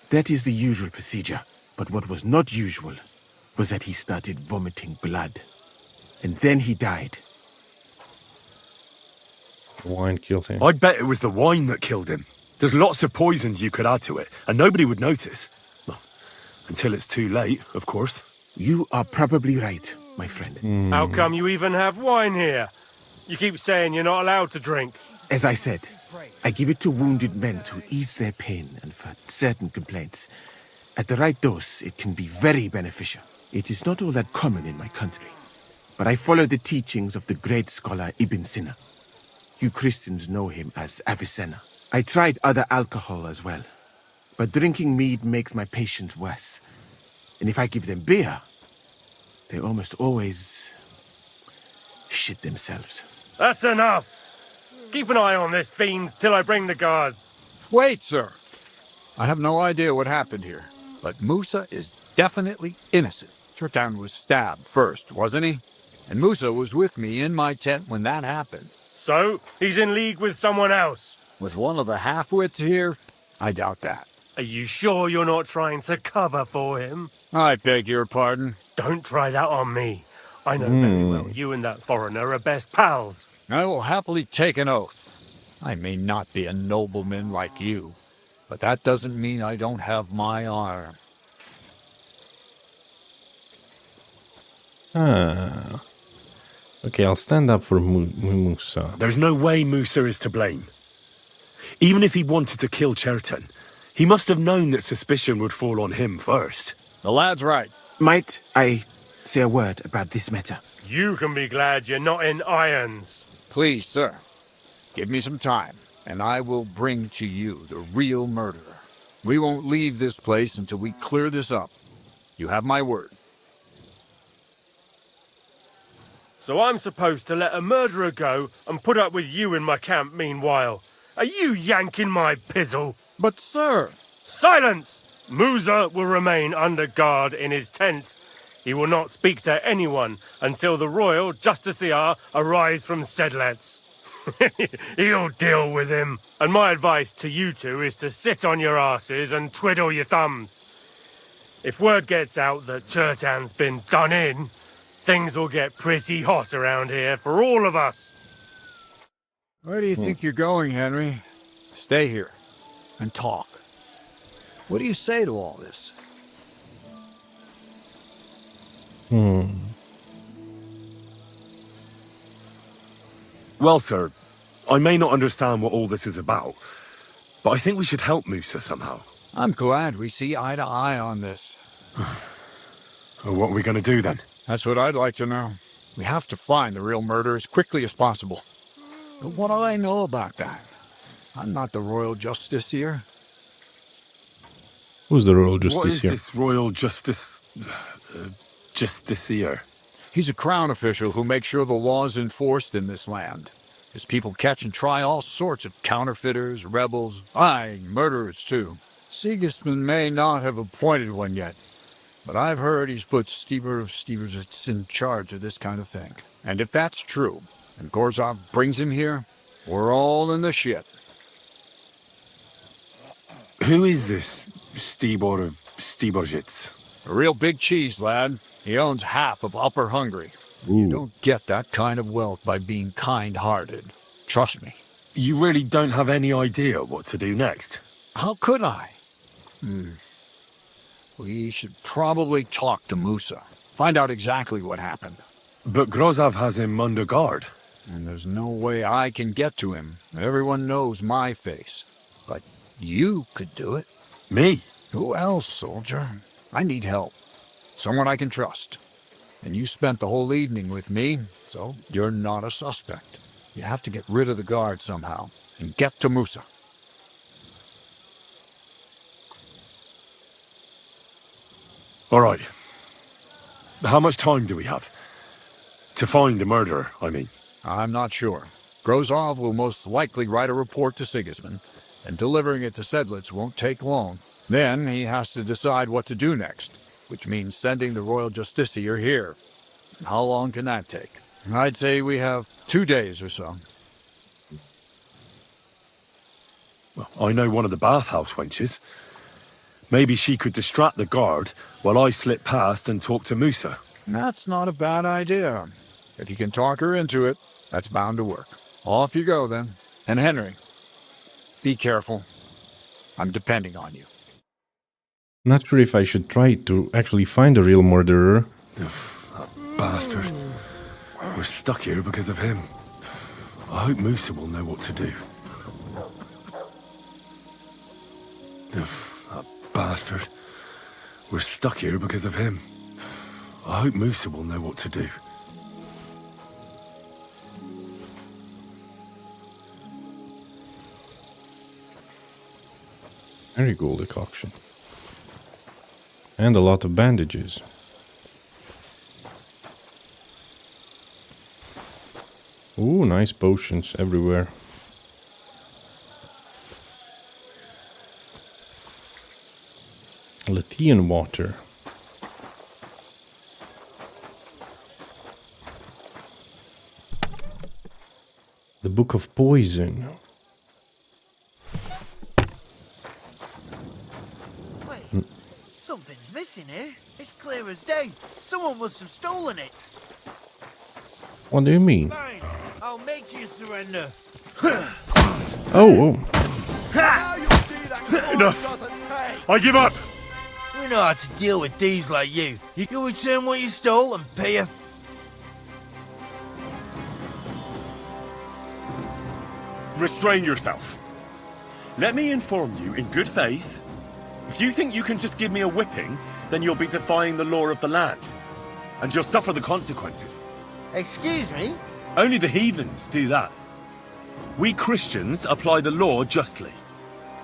That is the usual procedure. But what was not usual was that he started vomiting blood. And then he died. The wine killed him. I'd bet it was the wine that killed him. There's lots of poisons you could add to it, and nobody would notice. Well, until it's too late, of course. You are probably right, my friend. How come you even have wine here? You keep saying you're not allowed to drink. As I said, I give it to wounded men to ease their pain and for certain complaints. At the right dose, it can be very beneficial. It is not all that common in my country. But I follow the teachings of the great scholar Ibn Sina. You Christians know him as Avicenna. I tried other alcohol as well. But drinking mead makes my patients worse. And if I give them beer, they almost always shit themselves. That's enough! Keep an eye on this fiend till I bring the guards. Wait, sir. I have no idea what happened here, but Musa is definitely innocent. Chertan was stabbed first, wasn't he? And Musa was with me in my tent when that happened. So, he's in league with someone else? With one of the half-wits here? I doubt that. Are you sure you're not trying to cover for him? I beg your pardon. Don't try that on me. I know very well you and that foreigner are best pals. I will happily take an oath. I may not be a nobleman like you, but that doesn't mean I don't have my arm. Okay, I'll stand up for Musa. There's no way Musa is to blame. Even if he wanted to kill Chertan, he must have known that suspicion would fall on him first. The lad's right. Might I say a word about this matter? You can be glad you're not in irons. Please, sir, give me some time, and I will bring to you the real murderer. We won't leave this place until we clear this up. You have my word. So I'm supposed to let a murderer go and put up with you in my camp meanwhile. Are you yanking my pizzle? But, sir... Silence! Musa will remain under guard in his tent. He will not speak to anyone until the royal justiciar arrives from Sedlets. He'll deal with him. And my advice to you two is to sit on your asses and twiddle your thumbs. If word gets out that Turtan's been done in, things will get pretty hot around here for all of us. Where do you think you're going, Henry? Stay here and talk. What do you say to all this? Well, sir, I may not understand what all this is about, but I think we should help Musa somehow. I'm glad we see eye to eye on this. What are we going to do then? That's what I'd like to know. We have to find the real murderer as quickly as possible. But what do I know about that? I'm not the royal justiciar. Who's the royal justiciar? What is this royal justiciar? He's a crown official who makes sure the law is enforced in this land. His people catch and try all sorts of counterfeiters, rebels, murderers too. Sigismund may not have appointed one yet, but I've heard he's put Steber of Steversits in charge of this kind of thing. And if that's true, and Gorzov brings him here, we're all in the shit. Who is this Stebor of Stebersits? A real big cheese, lad. He owns half of Upper Hungary. Ooh. You don't get that kind of wealth by being kind-hearted. Trust me. You really don't have any idea what to do next? How could I? We should probably talk to Musa. Find out exactly what happened. But Grozov has him under guard. And there's no way I can get to him. Everyone knows my face. But you could do it. Me? Who else, soldier? I need help. Someone I can trust. And you spent the whole evening with me, so you're not a suspect. You have to get rid of the guard somehow, and get to Musa. All right. How much time do we have? To find a murderer, I mean. I'm not sure. Grozov will most likely write a report to Sigismund, and delivering it to Sedlitz won't take long. Then he has to decide what to do next, which means sending the royal justiciar here. And how long can that take? I'd say we have 2 days or so. Well, I know one of the bathhouse wenches. Maybe she could distract the guard while I slip past and talk to Musa. That's not a bad idea. If you can talk her into it, that's bound to work. Off you go, then. And Henry, be careful. I'm depending on you. Not sure if I should try to actually find the real murderer. That bastard. We're stuck here because of him. I hope Musa will know what to do. That bastard. We're stuck here because of him. I hope Musa will know what to do. Very cool decoction. And a lot of bandages. Ooh, nice potions everywhere. Lathian water. The Book of Poison. Wait, something's missing here. It's clear as day. Someone must have stolen it. What do you mean? Fine, I'll make you surrender. Oh. Enough! I give up! We know how to deal with thieves like you. You return what you stole and pay a... Restrain yourself. Let me inform you in good faith. If you think you can just give me a whipping, then you'll be defying the law of the land. And you'll suffer the consequences. Excuse me? Only the heathens do that. We Christians apply the law justly.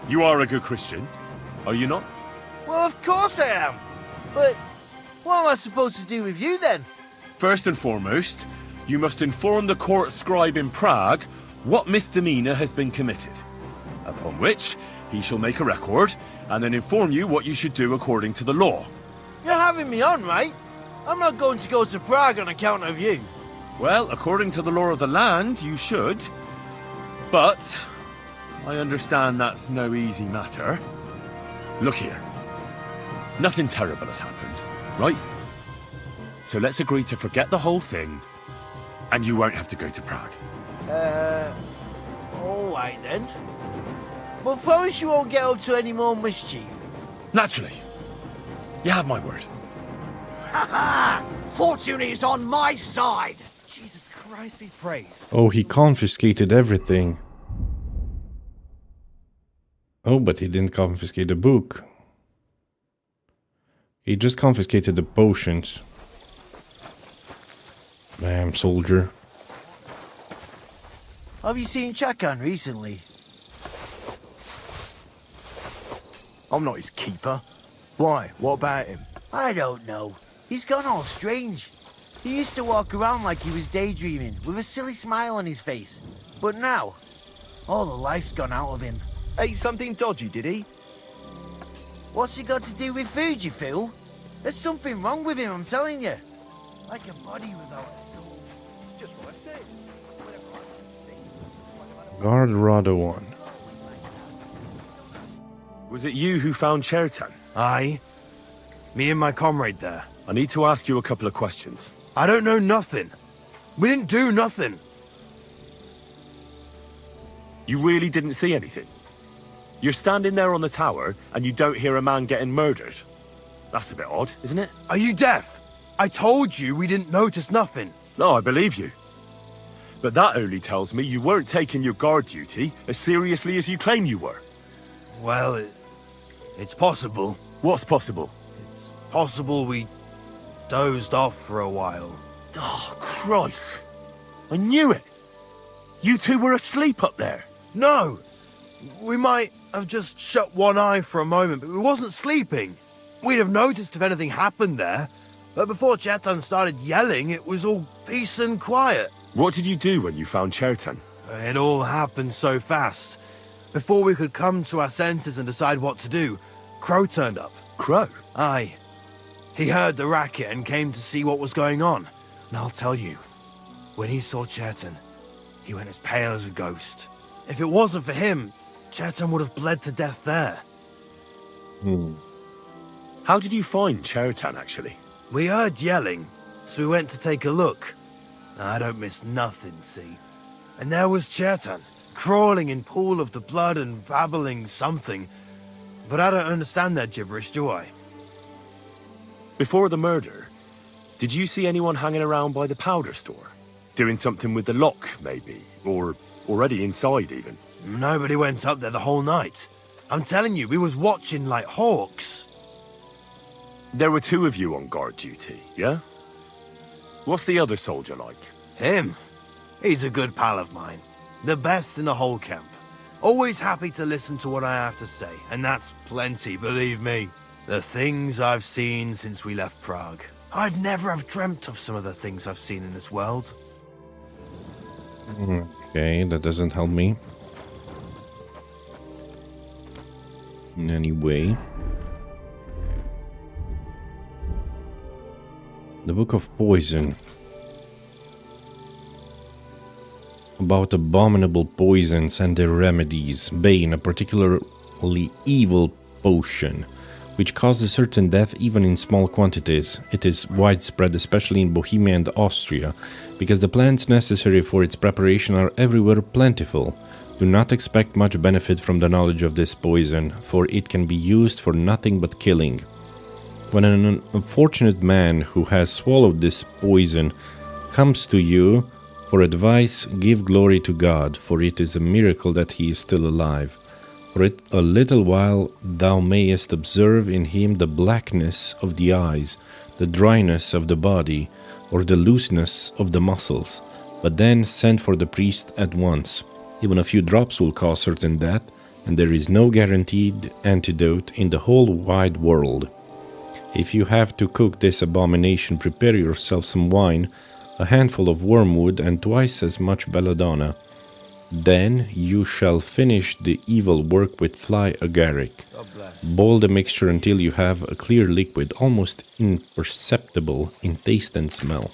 You are a good Christian, are you not? Well, of course I am. But what am I supposed to do with you then? First and foremost, you must inform the court scribe in Prague what misdemeanor has been committed, upon which he shall make a record, and then inform you what you should do according to the law. You're having me on, right? I'm not going to go to Prague on account of you. Well, according to the law of the land, you should. But I understand that's no easy matter. Look here. Nothing terrible has happened, right? So let's agree to forget the whole thing, and you won't have to go to Prague. Alright then. But promise you won't get up to any more mischief. Naturally. You have my word. Ha ha! Fortune is on my side! Jesus Christ be praised. Oh, he confiscated everything. Oh, but he didn't confiscate the book. He just confiscated the potions. Damn, soldier. Have you seen Chakan recently? I'm not his keeper. Why? What about him? I don't know. He's gone all strange. He used to walk around like he was daydreaming, with a silly smile on his face. But now, all the life's gone out of him. Ate something dodgy, did he? What's it got to do with food, you fool? There's something wrong with him, I'm telling you. Like a body without a soul. Just what I said. Guard Rada 1. Was it you who found Chertan? Aye. Me and my comrade there. I need to ask you a couple of questions. I don't know nothing. We didn't do nothing. You really didn't see anything? You're standing there on the tower, and you don't hear a man getting murdered. That's a bit odd, isn't it? Are you deaf? I told you we didn't notice nothing. No, I believe you. But that only tells me you weren't taking your guard duty as seriously as you claim you were. Well, it's possible. What's possible? It's possible we dozed off for a while. Oh, Christ. I knew it. You two were asleep up there. No! We might have just shut one eye for a moment, but we wasn't sleeping. We'd have noticed if anything happened there. But before Chertan started yelling, it was all peace and quiet. What did you do when you found Chertan? It all happened so fast. Before we could come to our senses and decide what to do, Crow turned up. Crow? Aye. He heard the racket and came to see what was going on. And I'll tell you, when he saw Chertan, he went as pale as a ghost. If it wasn't for him, Chertan would have bled to death there. How did you find Chertan, actually? We heard yelling, so we went to take a look. I don't miss nothing, see? And there was Chertan, crawling in pool of the blood and babbling something. But I don't understand their gibberish, do I? Before the murder, did you see anyone hanging around by the powder store? Doing something with the lock, maybe? Or already inside, even? Nobody went up there the whole night. I'm telling you, we was watching like hawks. There were two of you on guard duty, yeah? What's the other soldier like? Him? He's a good pal of mine. The best in the whole camp. Always happy to listen to what I have to say, and that's plenty, believe me. The things I've seen since we left Prague. I'd never have dreamt of some of the things I've seen in this world. Okay, that doesn't help me in any way. The Book of Poison. About abominable poisons and their remedies. Bane, a particularly evil potion, which causes certain death even in small quantities. It is widespread, especially in Bohemia and Austria, because the plants necessary for its preparation are everywhere plentiful. Do not expect much benefit from the knowledge of this poison, for it can be used for nothing but killing. When an unfortunate man who has swallowed this poison comes to you for advice, give glory to God, for it is a miracle that he is still alive. For a little while thou mayest observe in him the blackness of the eyes, the dryness of the body, or the looseness of the muscles, but then send for the priest at once. Even a few drops will cause certain death, and there is no guaranteed antidote in the whole wide world. If you have to cook this abomination, prepare yourself some wine, a handful of wormwood, and twice as much belladonna. Then you shall finish the evil work with fly agaric. Boil the mixture until you have a clear liquid, almost imperceptible in taste and smell.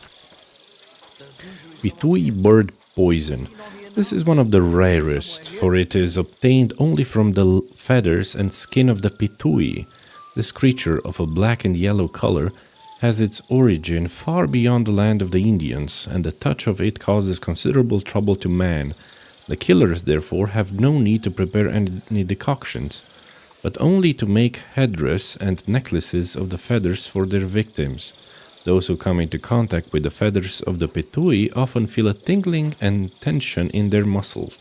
Pitui bird poison. This is one of the rarest, for it is obtained only from the feathers and skin of the pitui. This creature of a black and yellow color has its origin far beyond the land of the Indians, and the touch of it causes considerable trouble to man. The killers, therefore, have no need to prepare any decoctions, but only to make headdress and necklaces of the feathers for their victims. Those who come into contact with the feathers of the pitui often feel a tingling and tension in their muscles.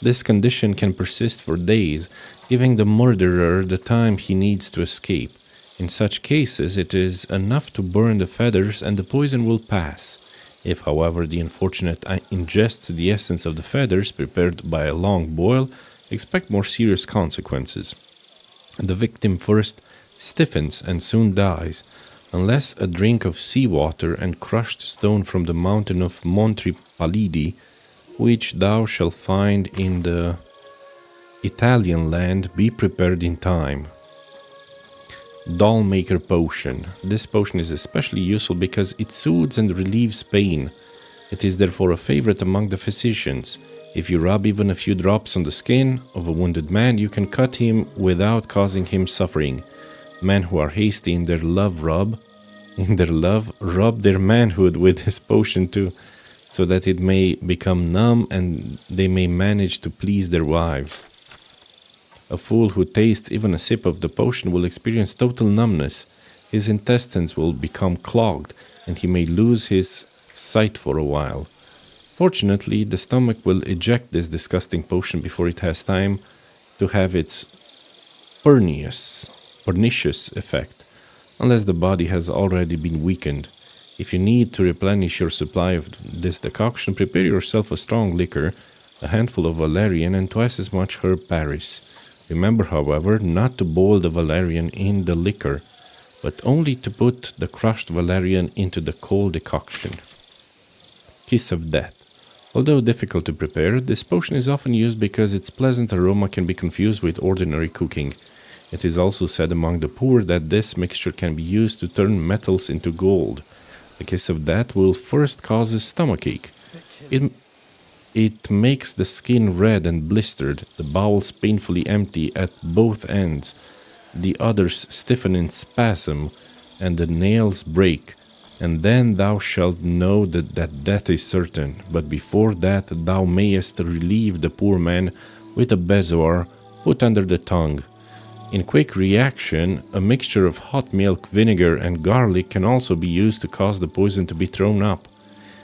This condition can persist for days, giving the murderer the time he needs to escape. In such cases, it is enough to burn the feathers and the poison will pass. If, however, the unfortunate ingests the essence of the feathers prepared by a long boil, expect more serious consequences. The victim first stiffens and soon dies, unless a drink of seawater and crushed stone from the mountain of Monte Pallidi, which thou shalt find in the Italian land, be prepared in time. Doll Maker Potion. This potion is especially useful because it soothes and relieves pain. It is therefore a favorite among the physicians. If you rub even a few drops on the skin of a wounded man, you can cut him without causing him suffering. Men who are hasty in their love rub their manhood with this potion too, so that it may become numb and they may manage to please their wives. A fool who tastes even a sip of the potion will experience total numbness. His intestines will become clogged, and he may lose his sight for a while. Fortunately, the stomach will eject this disgusting potion before it has time to have its pernicious effect, unless the body has already been weakened. If you need to replenish your supply of this decoction, prepare yourself a strong liquor, a handful of valerian, and twice as much herb paris. Remember, however, not to boil the valerian in the liquor, but only to put the crushed valerian into the cold decoction. Kiss of Death. Although difficult to prepare, this potion is often used because its pleasant aroma can be confused with ordinary cooking. It is also said among the poor that this mixture can be used to turn metals into gold. The Kiss of Death will first cause a stomachache. It makes the skin red and blistered, the bowels painfully empty at both ends, the others stiffen in spasm, and the nails break. And then thou shalt know that death is certain, but before that thou mayest relieve the poor man with a bezoar put under the tongue. In quick reaction, a mixture of hot milk, vinegar, and garlic can also be used to cause the poison to be thrown up.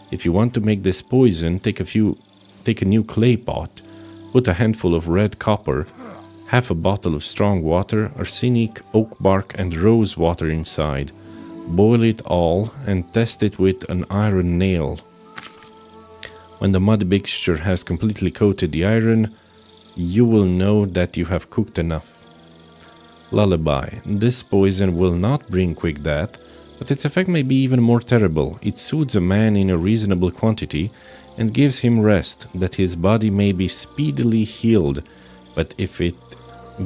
If you want to make this poison, take a new clay pot, put a handful of red copper, half a bottle of strong water, arsenic, oak bark, and rose water inside. Boil it all and test it with an iron nail. When the mud mixture has completely coated the iron, you will know that you have cooked enough. Lullaby. This poison will not bring quick death, but its effect may be even more terrible. It soothes a man in a reasonable quantity and gives him rest, that his body may be speedily healed. But if it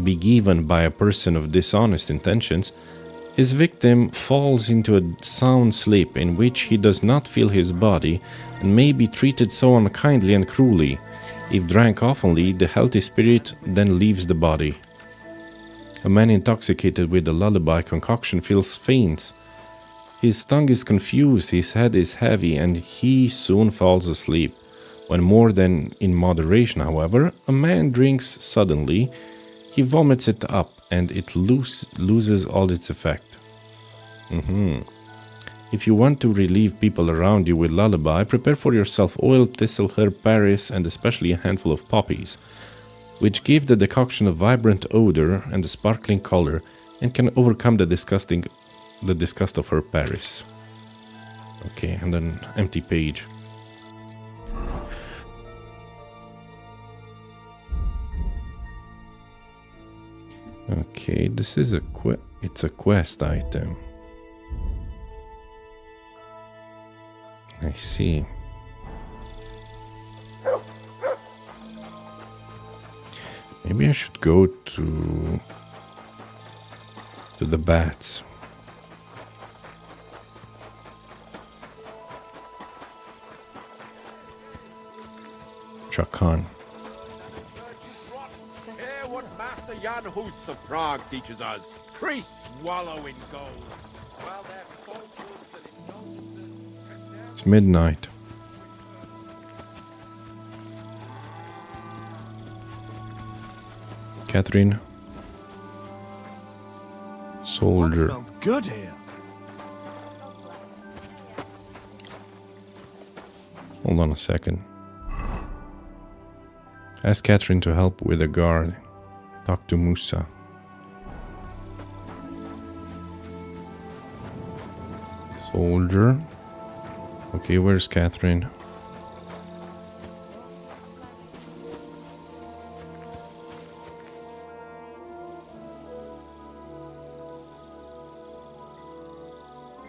be given by a person of dishonest intentions, his victim falls into a sound sleep in which he does not feel his body and may be treated so unkindly and cruelly. If drank oftenly, the healthy spirit then leaves the body. A man intoxicated with the lullaby concoction feels faint. His tongue is confused, his head is heavy, and he soon falls asleep. When more than in moderation, however, a man drinks suddenly, he vomits it up, and it loses all its effect. If you want to relieve people around you with lullaby, prepare for yourself oil, thistle, herb, paris, and especially a handful of poppies, which give the decoction a vibrant odor and a sparkling color, and can overcome the disgust of herb paris. Okay, and then empty page. Okay, this is it's a quest item. I see. Maybe I should go to the bats. Chakan. Hear what Master Jan Hus of Prague teaches us. Priests wallow in gold. While their falsehoods and indulgences... It's midnight. Catherine. Soldier. Smells good here. Hold on a second. Ask Catherine to help with the guard. Talk to Musa. Soldier. Okay, where's Catherine?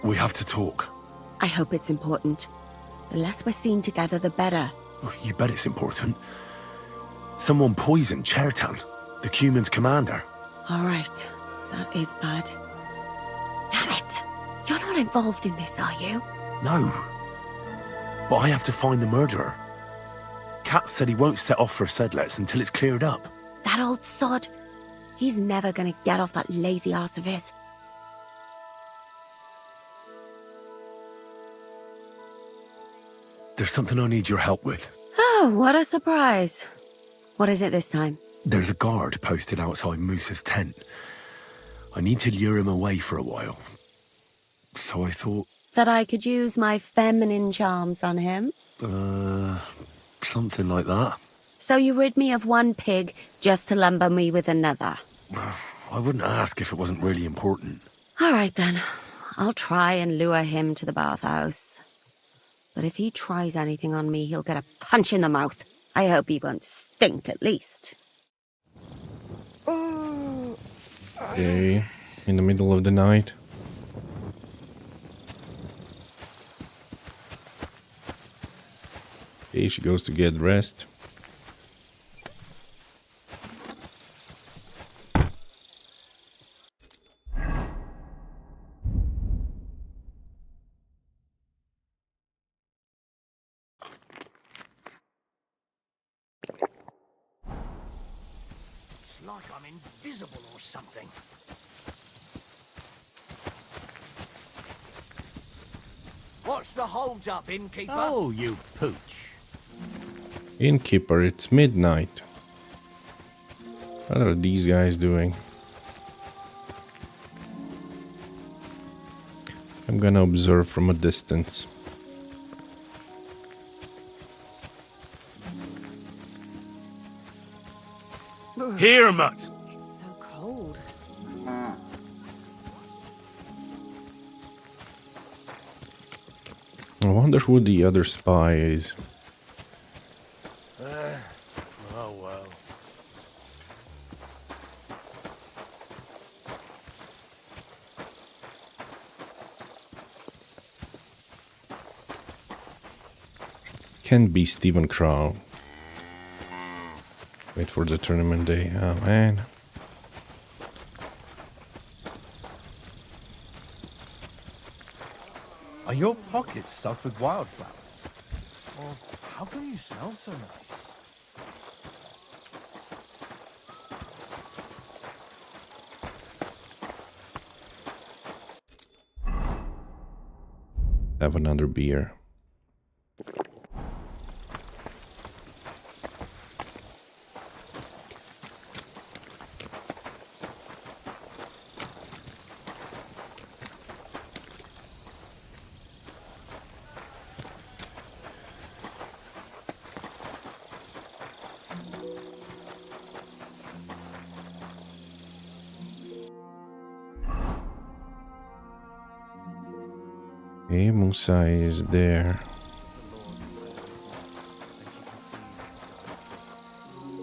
We have to talk. I hope it's important. The less we're seen together, the better. Oh, you bet it's important. Someone poisoned Chertan, the Cuman's commander. All right, that is bad. Damn it! You're not involved in this, are you? No. But I have to find the murderer. Kat said he won't set off for Sedlets until it's cleared up. That old sod. He's never gonna get off that lazy arse of his. There's something I need your help with. Oh, what a surprise. What is it this time? There's a guard posted outside Moose's tent. I need to lure him away for a while. So I thought... That I could use my feminine charms on him? Something like that. So you rid me of one pig just to lumber me with another? I wouldn't ask if it wasn't really important. All right then. I'll try and lure him to the bathhouse. But if he tries anything on me, he'll get a punch in the mouth. I hope he won't stink at least. Okay, in the middle of the night. Okay, she goes to get rest. It's like I'm invisible or something. What's the hold up, innkeeper? Oh, you pooch. Innkeeper, it's midnight. What are these guys doing? I'm gonna observe from a distance. Here, Mutt! It's so cold. I wonder who the other spy is. Oh well. Can't be Stephen Crow. Wait for the tournament day. Oh man. Are your pockets stuffed with wildflowers? Or how come you smell so nice? Have another beer. Okay, Musa is there.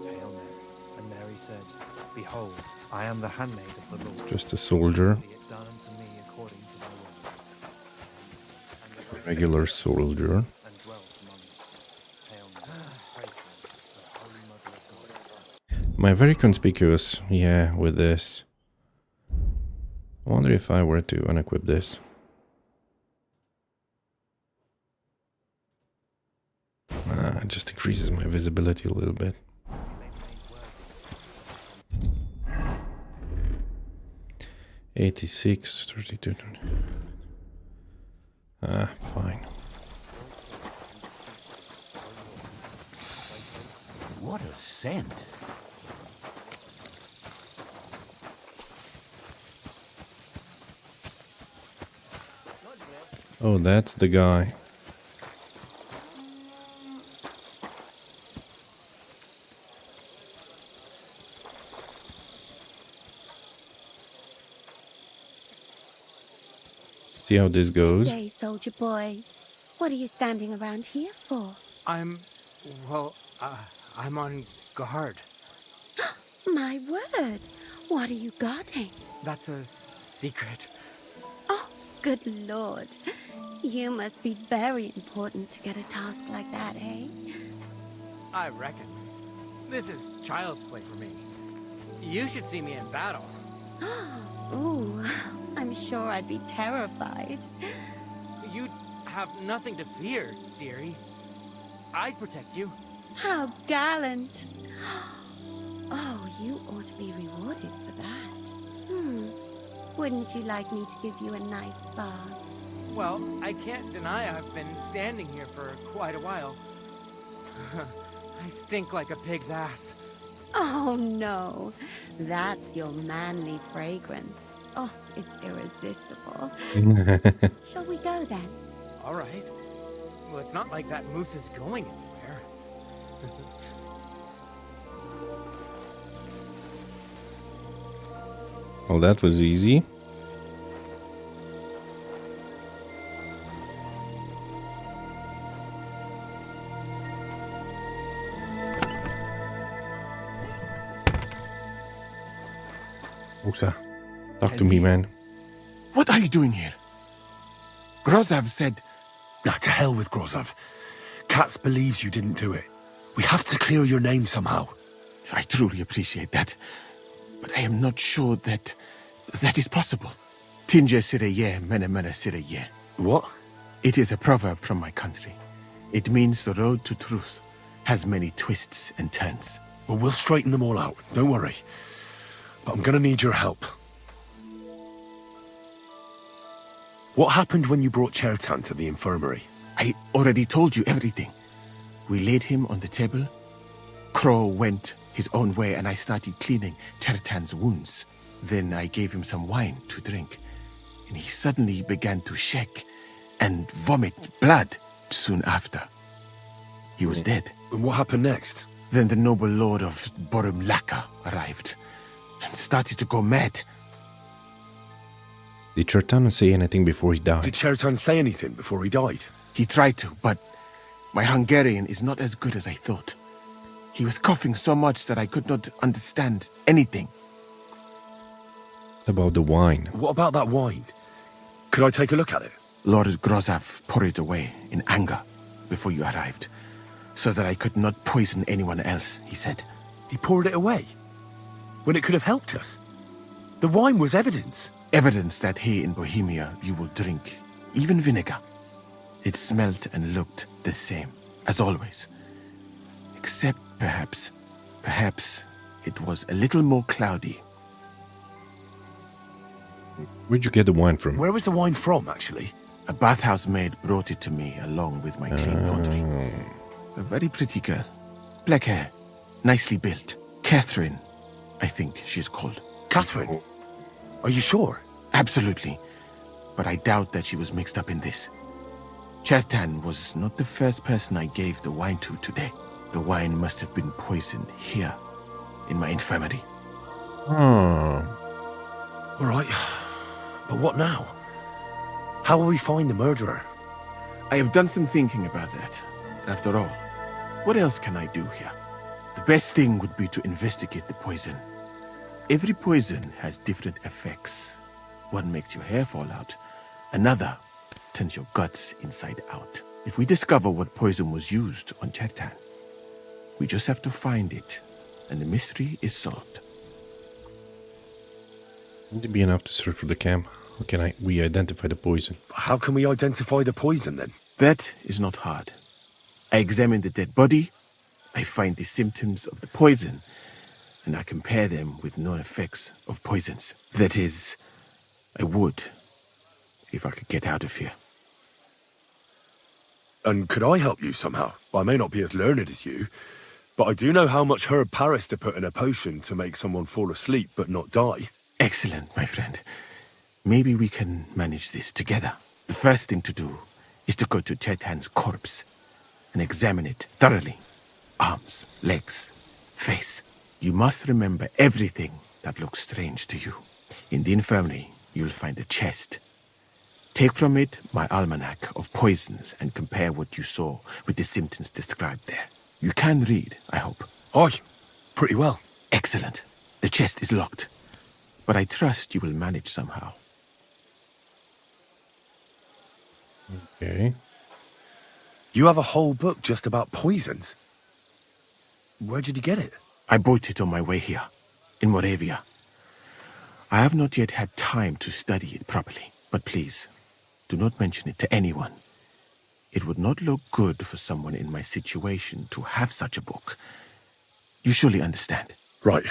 Hail Mary. And Mary said, Behold, I am the handmaid of the Lord. Just a soldier. Be it done unto me according to thy word. Regular soldier. and dwelt among us. Hail Mary, pray for us, the Holy Mother of God. Am I very conspicuous? Yeah, with this. I wonder if I were to unequip this. It just increases my visibility a little bit. 86, 32. Fine. What a scent. Oh, that's the guy. See how this goes. Hey, soldier boy. What are you standing around here for? I'm on guard. My word. What are you guarding? That's a secret. Oh, good lord. You must be very important to get a task like that, eh? I reckon. This is child's play for me. You should see me in battle. Ooh, I'm sure I'd be terrified. You'd have nothing to fear, dearie. I'd protect you. How gallant. Oh, you ought to be rewarded for that. Wouldn't you like me to give you a nice bath? Well, I can't deny I've been standing here for quite a while. I stink like a pig's ass. Oh, no. That's your manly fragrance. Oh, it's irresistible. Shall we go then? All right. Well, it's not like that moose is going anywhere. Well, that was easy. Osa, talk to me, man. What are you doing here? Grozav said... Nah, to hell with Grozav. Katz believes you didn't do it. We have to clear your name somehow. I truly appreciate that. But I am not sure that is possible. Tinja Sireye, mene mene Sireye. What? It is a proverb from my country. It means the road to truth has many twists and turns. Well, we'll straighten them all out. Don't worry. But I'm gonna need your help. What happened when you brought Chertan to the infirmary? I already told you everything. We laid him on the table. Crow went his own way and I started cleaning Chertan's wounds. Then I gave him some wine to drink. And he suddenly began to shake and vomit blood soon after. He was dead. And what happened next? Then the noble lord of Bohemia arrived and started to go mad. Did Chertan say anything before he died? Did Chertan say anything before he died? He tried to, but my Hungarian is not as good as I thought. He was coughing so much that I could not understand anything. About the wine. What about that wine? Could I take a look at it? Lord Grozav poured it away in anger before you arrived, so that I could not poison anyone else, he said. He poured it away? When it could have helped us? The wine was evidence. Evidence that here in Bohemia you will drink, even vinegar. It smelt and looked the same, as always. Except perhaps it was a little more cloudy. Where'd you get the wine from? Where was the wine from, actually? A bathhouse maid brought it to me along with my clean laundry. A very pretty girl. Black hair, nicely built. Catherine, I think she's called. Catherine? Are you sure? Absolutely. But I doubt that she was mixed up in this. Chertan was not the first person I gave the wine to today. The wine must have been poisoned here, in my infirmary. Oh. All right. But what now? How will we find the murderer? I have done some thinking about that. After all, what else can I do here? The best thing would be to investigate the poison. Every poison has different effects. One makes your hair fall out. Another turns your guts inside out. If we discover what poison was used on Chertan, we just have to find it, and the mystery is solved. Would it be enough to search for the camp? How can we identify the poison? How can we identify the poison then? That is not hard. I examine the dead body, I find the symptoms of the poison, and I compare them with known effects of poisons. That is, I would, if I could get out of here. And could I help you somehow? I may not be as learned as you, but I do know how much herb Paris to put in a potion to make someone fall asleep but not die. Excellent, my friend. Maybe we can manage this together. The first thing to do is to go to Chertan's corpse and examine it thoroughly. Arms, legs, face. You must remember everything that looks strange to you. In the infirmary, you'll find a chest. Take from it my almanac of poisons and compare what you saw with the symptoms described there. You can read, I hope. Aye, pretty well. Excellent. The chest is locked, but I trust you will manage somehow. Okay. You have a whole book just about poisons? Where did you get it? I bought it on my way here, in Moravia. I have not yet had time to study it properly, but please, do not mention it to anyone. It would not look good for someone in my situation to have such a book. You surely understand. Right.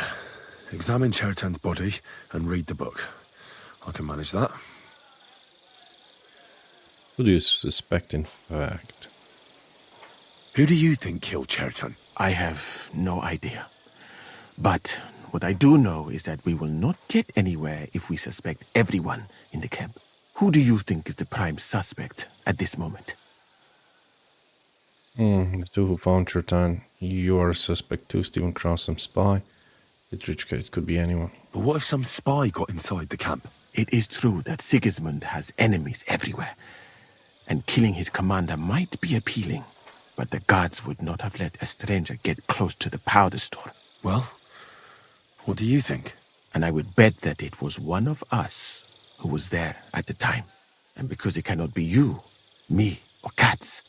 Examine Chertan's body and read the book. I can manage that. Who do you suspect, in fact? Who do you think killed Chertan? I have no idea. But what I do know is that we will not get anywhere if we suspect everyone in the camp. Who do you think is the prime suspect at this moment? The two who found Chertan. You are a suspect too, Stephen Cross, some spy. It could be anyone. But what if some spy got inside the camp? It is true that Sigismund has enemies everywhere, and killing his commander might be appealing, but the guards would not have let a stranger get close to the powder store. Well, what do you think? And I would bet that it was one of us who was there at the time. And because it cannot be you, me, or Katz,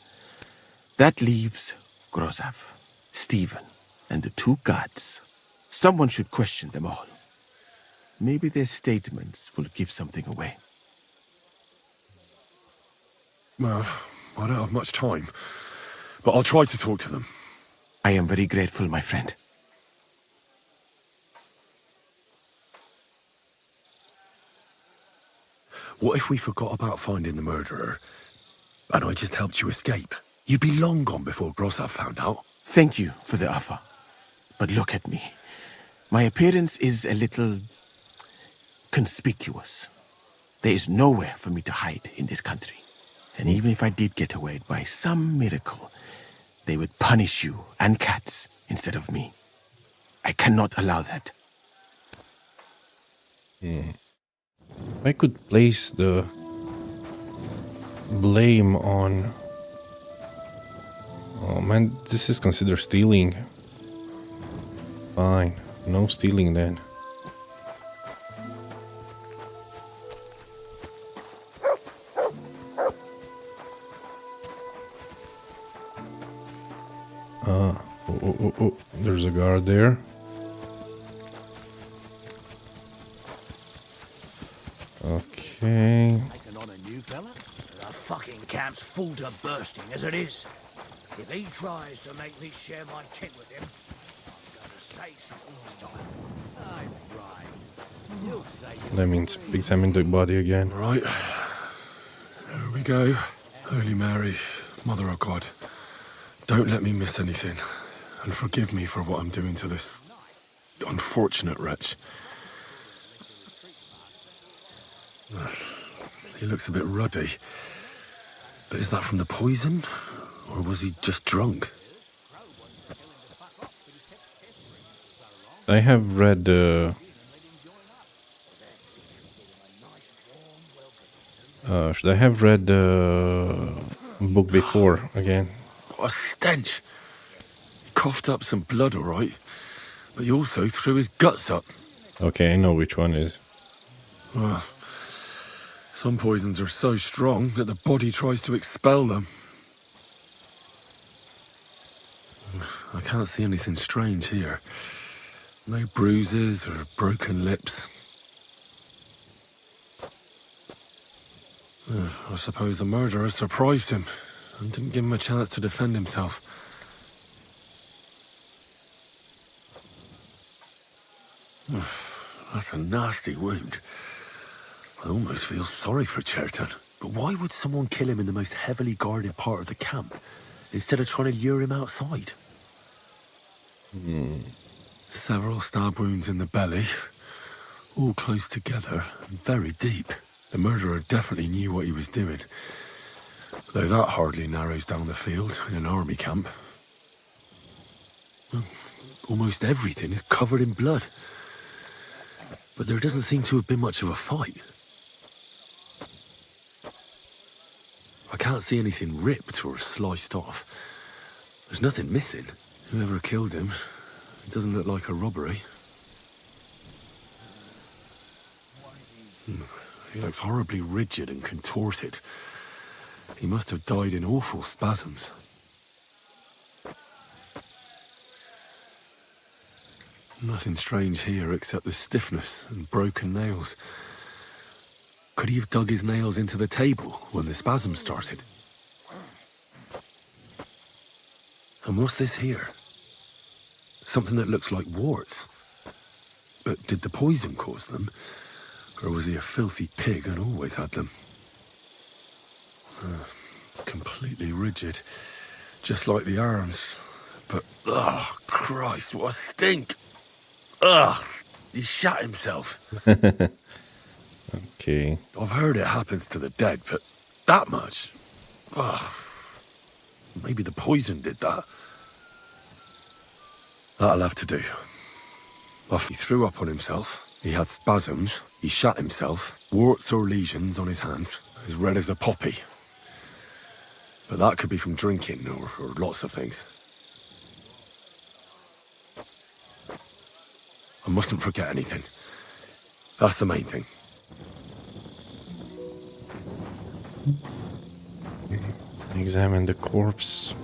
that leaves Grozav, Stephen, and the two guards. Someone should question them all. Maybe their statements will give something away. Well, I don't have much time, but I'll try to talk to them. I am very grateful, my friend. What if we forgot about finding the murderer, and I just helped you escape? You'd be long gone before Grozav found out. Thank you for the offer. But look at me. My appearance is a little conspicuous. There is nowhere for me to hide in this country. And even if I did get away by some miracle, they would punish you and Katz instead of me. I cannot allow that. I could place the blame on... Oh man, this is considered stealing. Fine, no stealing then. Oh, there's a guard there. Okay. Taking on a new fella? The fucking camp's full to bursting as it is. If he tries to make me share my tent with him, I'm gonna stay style. I'm right. You'll say you... That means examine the body again. Right. Here we go. Holy Mary, Mother of God, don't let me miss anything, and forgive me for what I'm doing to this unfortunate wretch. He looks a bit ruddy. But is that from the poison? Or was he just drunk? I have read the should I have read the book before again? What a stench! He coughed up some blood, all right, but he also threw his guts up. Okay, I know which one is. Well, Some poisons are so strong that the body tries to expel them. I can't see anything strange here. No bruises or broken lips. I suppose the murderer surprised him and didn't give him a chance to defend himself. That's a nasty wound. I almost feel sorry for Cherton. But why would someone kill him in the most heavily guarded part of the camp, instead of trying to lure him outside? Several stab wounds in the belly, all close together and very deep. The murderer definitely knew what he was doing, though that hardly narrows down the field in an army camp. Almost everything is covered in blood, but there doesn't seem to have been much of a fight. I can't see anything ripped or sliced off. There's nothing missing. Whoever killed him, it doesn't look like a robbery. He looks horribly rigid and contorted. He must have died in awful spasms. Nothing strange here except the stiffness and broken nails. Could he have dug his nails into the table when the spasm started? And what's this here? Something that looks like warts. But did the poison cause them? Or was he a filthy pig and always had them? Completely rigid. Just like the arms. But, oh, Christ, what a stink! Ugh! He shat himself. Okay. I've heard it happens to the dead, but that much? Ugh. Maybe the poison did that. That'll have to do. If he threw up on himself, he had spasms, he shat himself, warts or lesions on his hands, as red as a poppy. But that could be from drinking or lots of things. I mustn't forget anything. That's the main thing. Examine the corpse.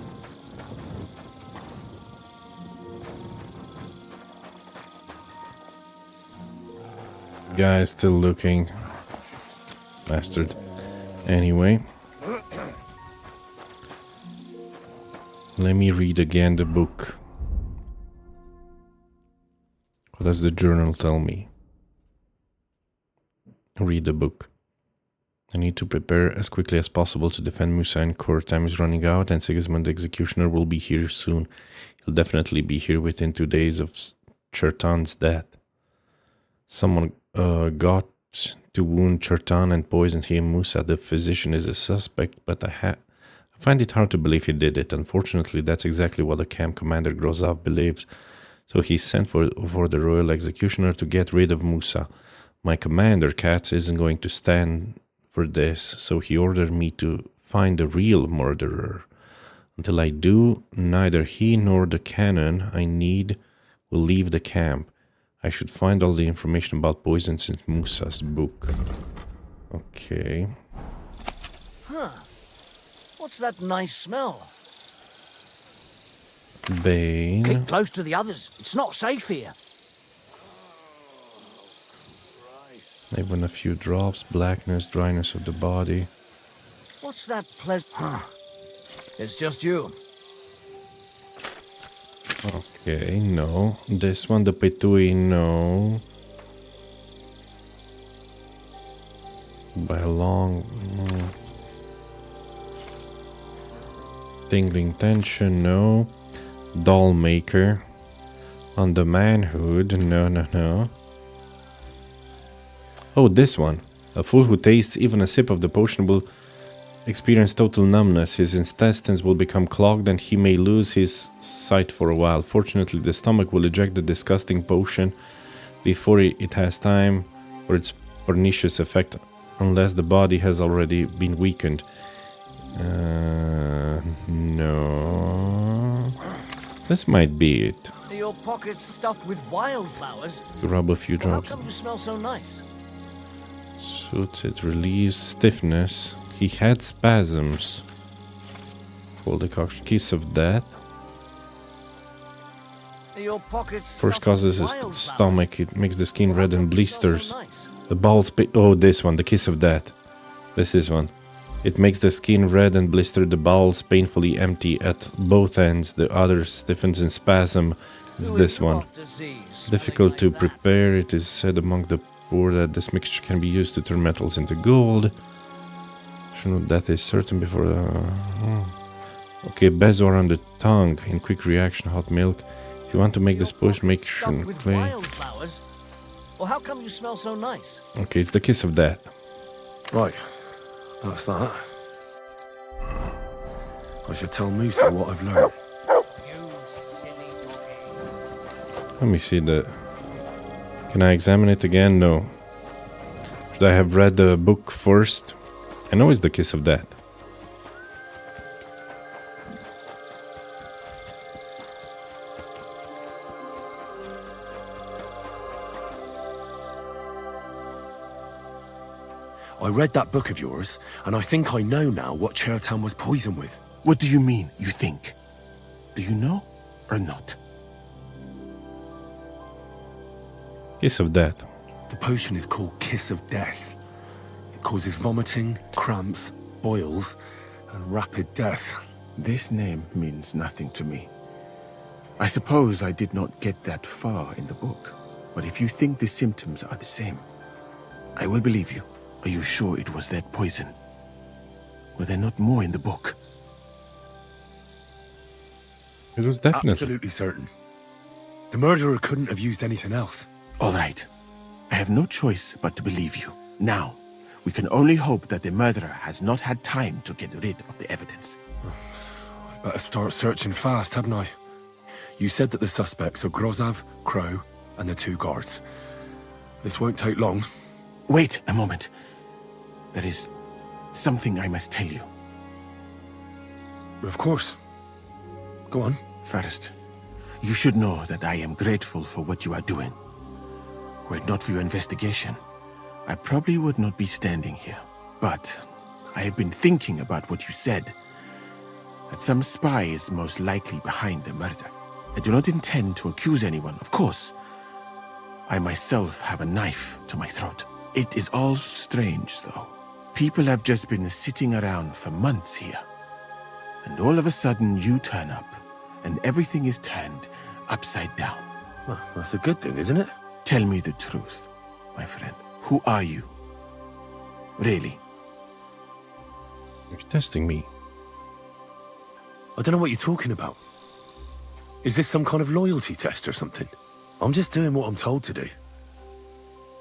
Guy is still looking. Bastard. Anyway. Let me read again the book. What does the journal tell me? Read the book. I need to prepare as quickly as possible to defend Musa in court. Time is running out and Sigismund the Executioner will be here soon. He'll definitely be here within 2 days of Chertan's death. Someone got to wound Chertan and poisoned him. Musa, the physician, is a suspect, but I find it hard to believe he did it. Unfortunately, that's exactly what the camp commander Grozov believes. So he sent for the royal executioner to get rid of Musa. My commander, Katz, isn't going to stand for this, so he ordered me to find the real murderer. Until I do, neither he nor the canon I need will leave the camp. I should find all the information about poisons in Musa's book. Okay. Huh. What's that nice smell? Bane. Keep close to the others. It's not safe here. Even a few drops, blackness, dryness of the body. What's that pleasant? Huh. It's just you. Okay, no. This one, the Petui, no. By a long... Tingling tension, no. Doll maker. On the manhood, no. Oh, this one. A fool who tastes even a sip of the potion will experience total numbness. His intestines will become clogged and he may lose his sight for a while. Fortunately, the stomach will eject the disgusting potion before it has time for its pernicious effect, unless the body has already been weakened. No. This might be it. Are your pockets stuffed with wildflowers? Rub a few drops. How come you smell so nice? Suits it, relieves stiffness. He had spasms. Full decoction. Kiss of death. Your pockets First causes his stomach. It makes the skin red and blisters. The bowels. Oh, this one. The kiss of death. This is one. It makes the skin red and blister. The bowels painfully empty at both ends. The other stiffens in spasm. It's this one. Difficult to prepare. It is said among the poor that this mixture can be used to turn metals into gold. That is certain before. Okay, bezoar on the tongue. In quick reaction, hot milk. If you want to make this push, make sure. Wildflowers? Well, how come you smell so nice? Okay, it's the kiss of death. Right. That's that. I should tell Musa what I've learned. Let me see the... Can I examine it again? No. Should I have read the book first? I know it's the kiss of death. I read that book of yours, and I think I know now what Chertan was poisoned with. What do you mean, you think? Do you know or not? Kiss of death. The potion is called Kiss of Death. It causes vomiting, cramps, boils, and rapid death. This name means nothing to me. I suppose I did not get that far in the book, but if you think the symptoms are the same, I will believe you. Are you sure it was that poison? Were there not more in the book? It was definitely... Absolutely certain. The murderer couldn't have used anything else. All right. I have no choice but to believe you. Now, we can only hope that the murderer has not had time to get rid of the evidence. I better start searching fast, hadn't I? You said that the suspects are Grozav, Crow, and the 2 guards. This won't take long. Wait a moment. There is something I must tell you. Of course. Go on. First, you should know that I am grateful for what you are doing. Were it not for your investigation, I probably would not be standing here. But I have been thinking about what you said. That some spy is most likely behind the murder. I do not intend to accuse anyone, of course. I myself have a knife to my throat. It is all strange, though. People have just been sitting around for months here. And all of a sudden you turn up, and everything is turned upside down. Well, that's a good thing, isn't it? Tell me the truth, my friend. Who are you? Really? You're testing me. I don't know what you're talking about. Is this some kind of loyalty test or something? I'm just doing what I'm told to do.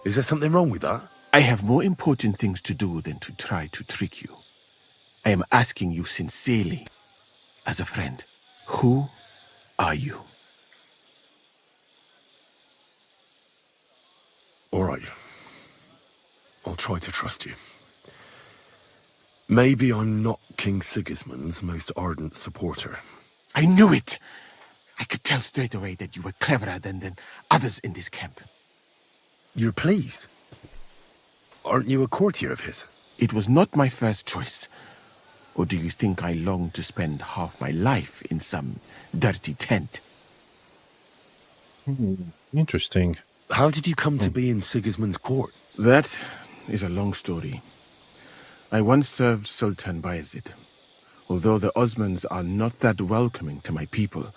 Is there something wrong with that? I have more important things to do than to try to trick you. I am asking you sincerely, as a friend. Who are you? All right. I'll try to trust you. Maybe I'm not King Sigismund's most ardent supporter. I knew it! I could tell straight away that you were cleverer than others in this camp. You're pleased? Aren't you a courtier of his? It was not my first choice. Or do you think I long to spend half my life in some dirty tent? Interesting. How did you come to be in Sigismund's court? That is a long story. I once served Sultan Bayezid. Although the Osmans are not that welcoming to my people,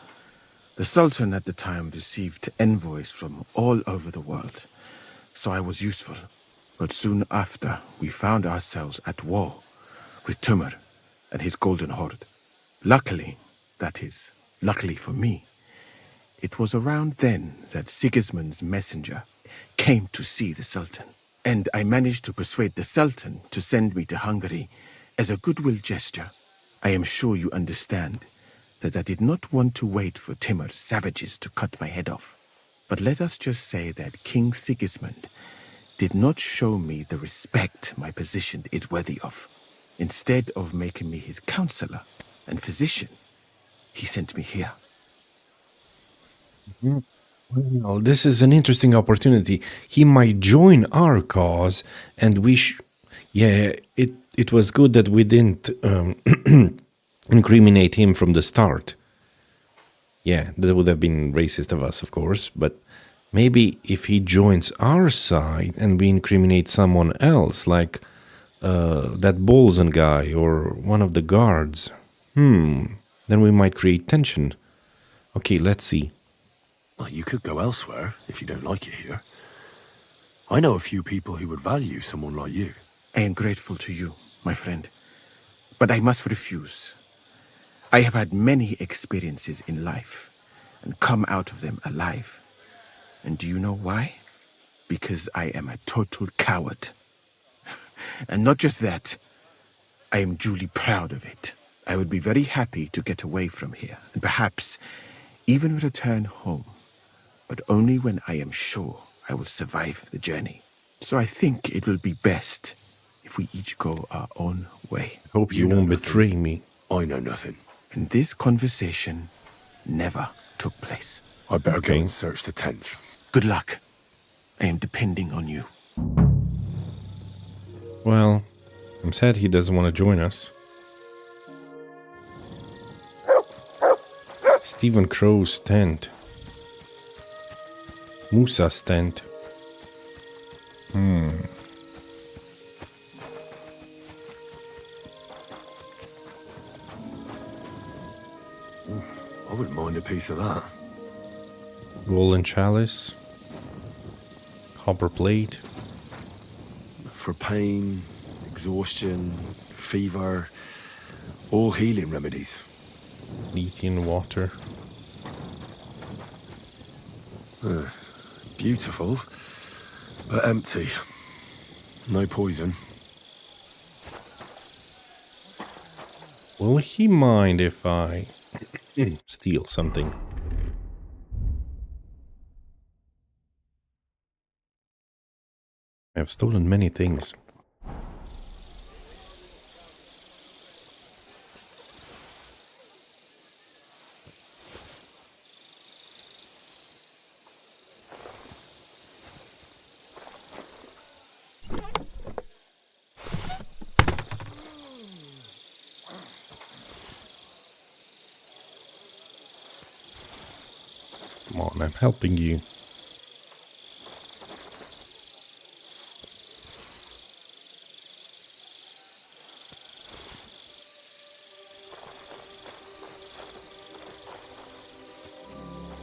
the Sultan at the time received envoys from all over the world, so I was useful. But soon after, we found ourselves at war with Timur and his Golden Horde. Luckily, that is, luckily for me, it was around then that Sigismund's messenger came to see the Sultan. And I managed to persuade the Sultan to send me to Hungary as a goodwill gesture. I am sure you understand that I did not want to wait for Timur's savages to cut my head off. But let us just say that King Sigismund did not show me the respect my position is worthy of. Instead of making me his counselor and physician, he sent me here. Well, this is an interesting opportunity. He might join our cause, and it was good that we didn't incriminate him from the start. Yeah, that would have been racist of us, of course, but maybe if he joins our side and we incriminate someone else, like that Bolzen guy or one of the guards, then we might create tension. Okay, let's see. Well, you could go elsewhere if you don't like it here. I know a few people who would value someone like you. I am grateful to you, my friend. But I must refuse. I have had many experiences in life and come out of them alive. And do you know why? Because I am a total coward. And not just that, I am duly proud of it. I would be very happy to get away from here and perhaps even return home, but only when I am sure I will survive the journey. So I think it will be best if we each go our own way. Hope you won't betray me. I know nothing. And this conversation never took place. I better go and search the tents. Good luck. I am depending on you. Well, I'm sad he doesn't want to join us. Stephen Crow's tent. Musa's tent. I wouldn't mind a piece of that. Golden chalice. Copper plate. For pain, exhaustion, fever, all healing remedies. Lethean water. Beautiful, but empty. No poison. Will he mind if I steal something? I've stolen many things. Come on, I'm helping you.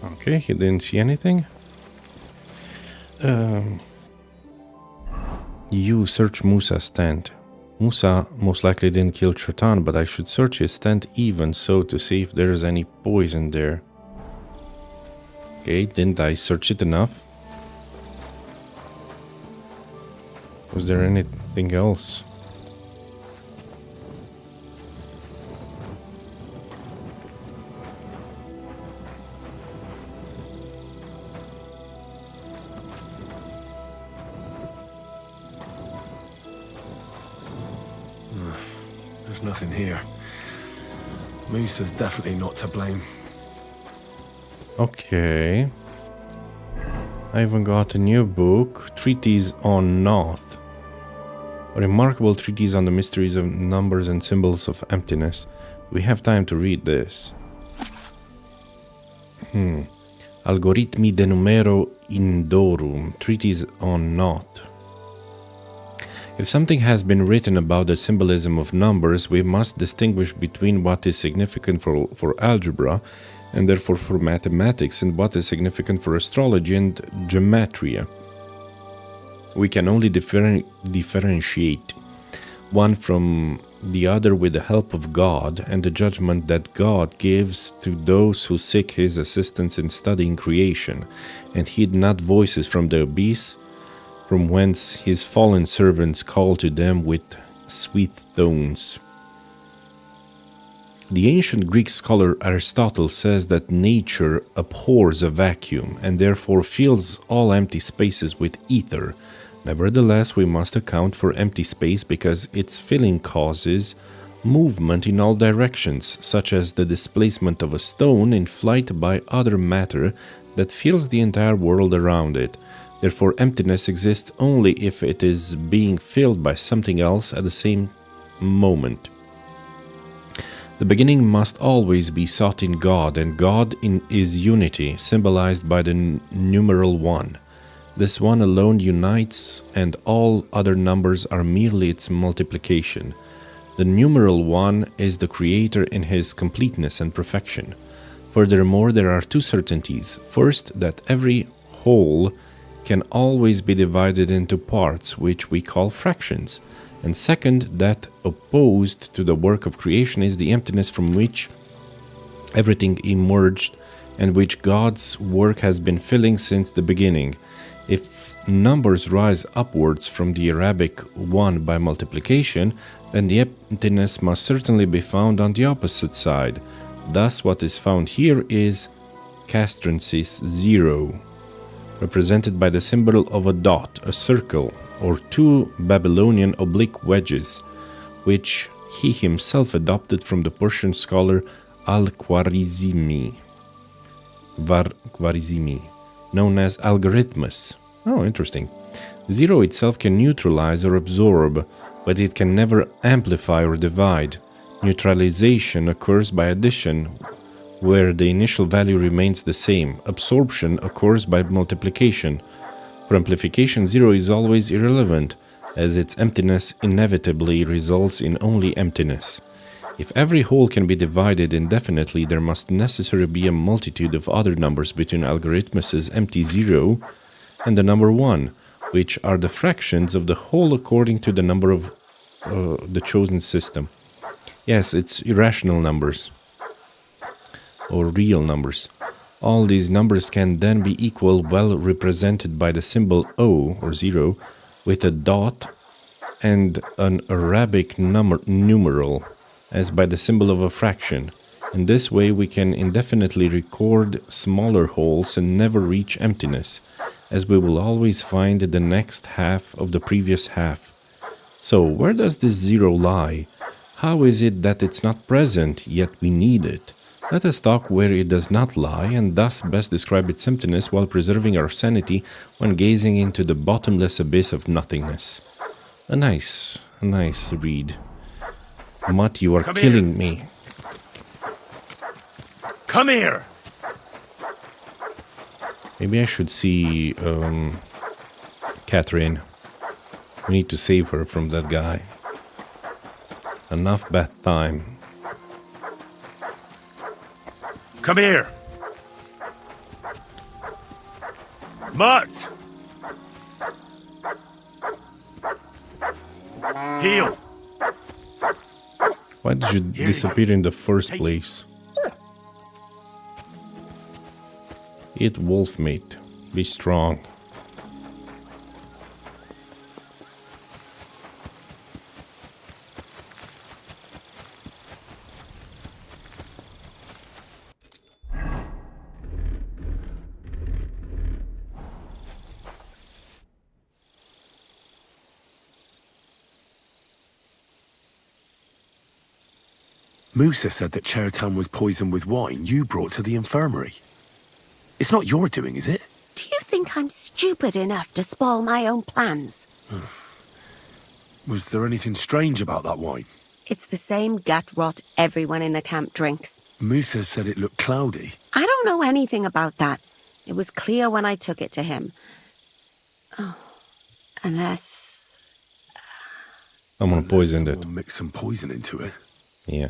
Okay, he didn't see anything. You search Musa's tent. Musa most likely didn't kill Shaitan, but I should search his tent even so to see if there's any poison there. Okay, didn't I search it enough? Was there anything else? There's nothing here. Musa's definitely not to blame. Okay. I even got a new book, Treatise on Noth. A remarkable treatise on the mysteries of numbers and symbols of emptiness. We have time to read this. Algoritmi de numero indorum, Treatise on Noth. If something has been written about the symbolism of numbers, we must distinguish between what is significant for algebra and therefore for mathematics and what is significant for astrology and gematria. We can only differentiate one from the other with the help of God and the judgment that God gives to those who seek his assistance in studying creation, and heed not voices from the abyss, from whence his fallen servants call to them with sweet tones. The ancient Greek scholar Aristotle says that nature abhors a vacuum and therefore fills all empty spaces with ether. Nevertheless, we must account for empty space because its filling causes movement in all directions, such as the displacement of a stone in flight by other matter that fills the entire world around it. Therefore, emptiness exists only if it is being filled by something else at the same moment. The beginning must always be sought in God, and God is unity, symbolized by the numeral 1. This one alone unites, and all other numbers are merely its multiplication. The numeral 1 is the Creator in his completeness and perfection. Furthermore, there are two certainties. First, that every whole can always be divided into parts, which we call fractions. And second, that opposed to the work of creation is the emptiness from which everything emerged and which God's work has been filling since the beginning. If numbers rise upwards from the Arabic 1 by multiplication, then the emptiness must certainly be found on the opposite side. Thus, what is found here is castrensis 0, represented by the symbol of a dot, a circle, or two Babylonian oblique wedges, which he himself adopted from the Persian scholar Al-Khwarizmi, known as algorithmus. Oh, interesting. 0 itself can neutralize or absorb, but it can never amplify or divide. Neutralization occurs by addition, where the initial value remains the same. Absorption occurs by multiplication. For amplification, 0 is always irrelevant, as its emptiness inevitably results in only emptiness. If every whole can be divided indefinitely, there must necessarily be a multitude of other numbers between Algorithmus's empty 0 and the number 1, which are the fractions of the whole according to the number of the chosen system. Yes, it's irrational numbers, or real numbers. All these numbers can then be equal, well represented by the symbol O, or 0, with a dot and an Arabic numeral, as by the symbol of a fraction. In this way we can indefinitely record smaller wholes and never reach emptiness, as we will always find the next half of the previous half. So, where does this 0 lie? How is it that it's not present, yet we need it? Let us talk where it does not lie, and thus best describe its emptiness while preserving our sanity when gazing into the bottomless abyss of nothingness. A nice read. Mutt, you are killing me. Come here! Maybe I should see Catherine. We need to save her from that guy. Enough bad time. Come here! Mutt! Heal! Why did you disappear in the first place? Eat wolf meat. Be strong. Musa said that Chertan was poisoned with wine you brought to the infirmary. It's not your doing, is it? Do you think I'm stupid enough to spoil my own plans? Was there anything strange about that wine? It's the same gut rot everyone in the camp drinks. Musa said it looked cloudy. I don't know anything about that. It was clear when I took it to him. Oh, unless... Someone poisoned it. Someone mixed some poison into it. Yeah.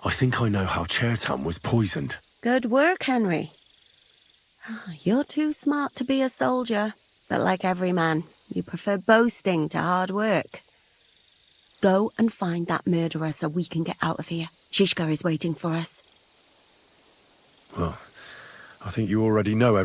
I think I know how Chertan was poisoned. Good work, Henry. You're too smart to be a soldier, but like every man, you prefer boasting to hard work. Go and find that murderer so we can get out of here. Shishka is waiting for us. Well, I think you already know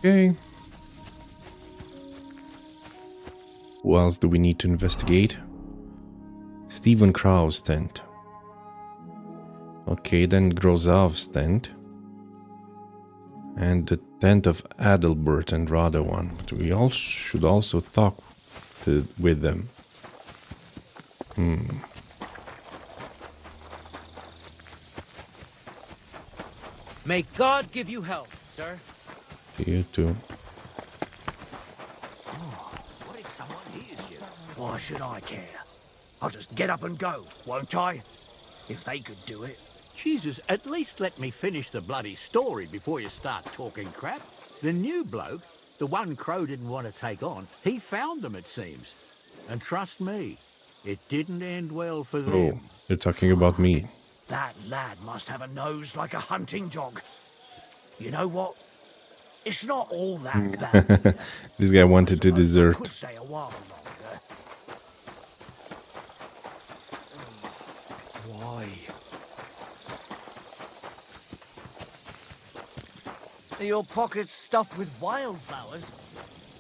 Okay. Who else do we need to investigate? Stephen Crow's tent. Okay, then Grozov's tent. And the tent of Adalbert and Radovan. But we all should also talk with them. May God give you health, sir. You too. What if someone hears you? Why should I care? I'll just get up and go, won't I? If they could do it. Jesus, at least let me finish the bloody story before you start talking crap. The new bloke, the one Crow didn't want to take on, he found them, it seems. And trust me, it didn't end well for them. Oh, you're talking about me. That lad must have a nose like a hunting dog. You know what? It's not all that bad. This guy wanted to I desert. could stay a while longer. Why? Are your pockets stuffed with wildflowers?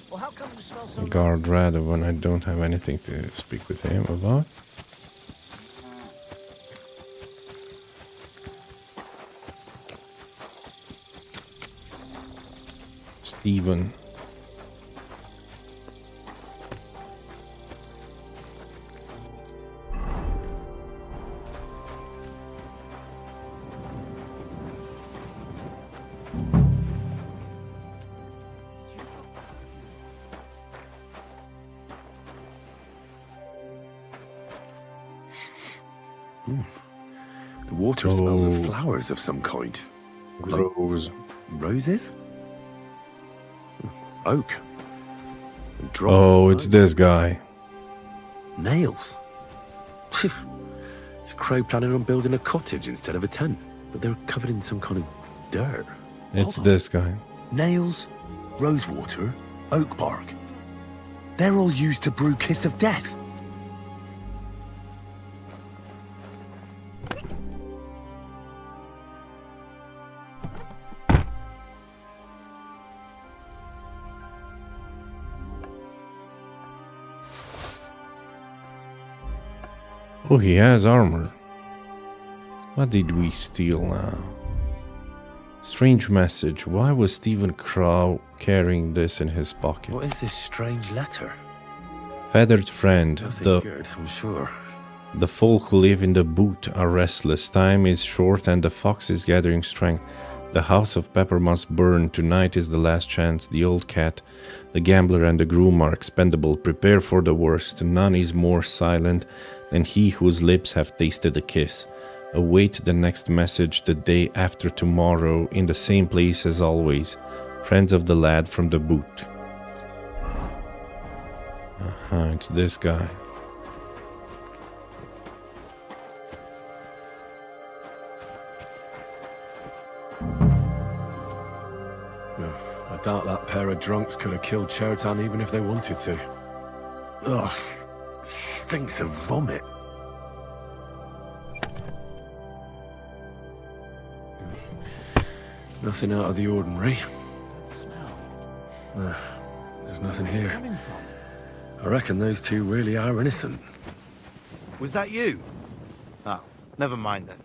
Well, how come you smell so Guard Radovan, I don't have anything to speak with him about. Stephen. The water smells of flowers of some kind. Rose. Roses? Oak. And dry Oh, it's oak. this guy. Nails. Is Crow planning on building a cottage instead of a tent? But they're covered in some kind of dirt. It's Hold on. this guy. Nails, rosewater, oak bark. They're all used to brew Kiss of Death. Oh, he has armor. What did we steal now? Strange message. Why was Stephen Crow carrying this in his pocket? What is this strange letter? Feathered friend. Nothing good, I'm sure. The folk who live in the boot are restless. Time is short and the fox is gathering strength. The house of Pepper must burn. Tonight is the last chance. The old cat, the gambler and the groom are expendable. Prepare for the worst. None is more silent than he whose lips have tasted a kiss. Await the next message the day after tomorrow in the same place as always. Friends of the lad from the boot. It's this guy. I doubt that pair of drunks could have killed Chertan even if they wanted to. Ugh, stinks of vomit. Nothing out of the ordinary. There's nothing here. I reckon those two really are innocent. Was that you? Oh, never mind then.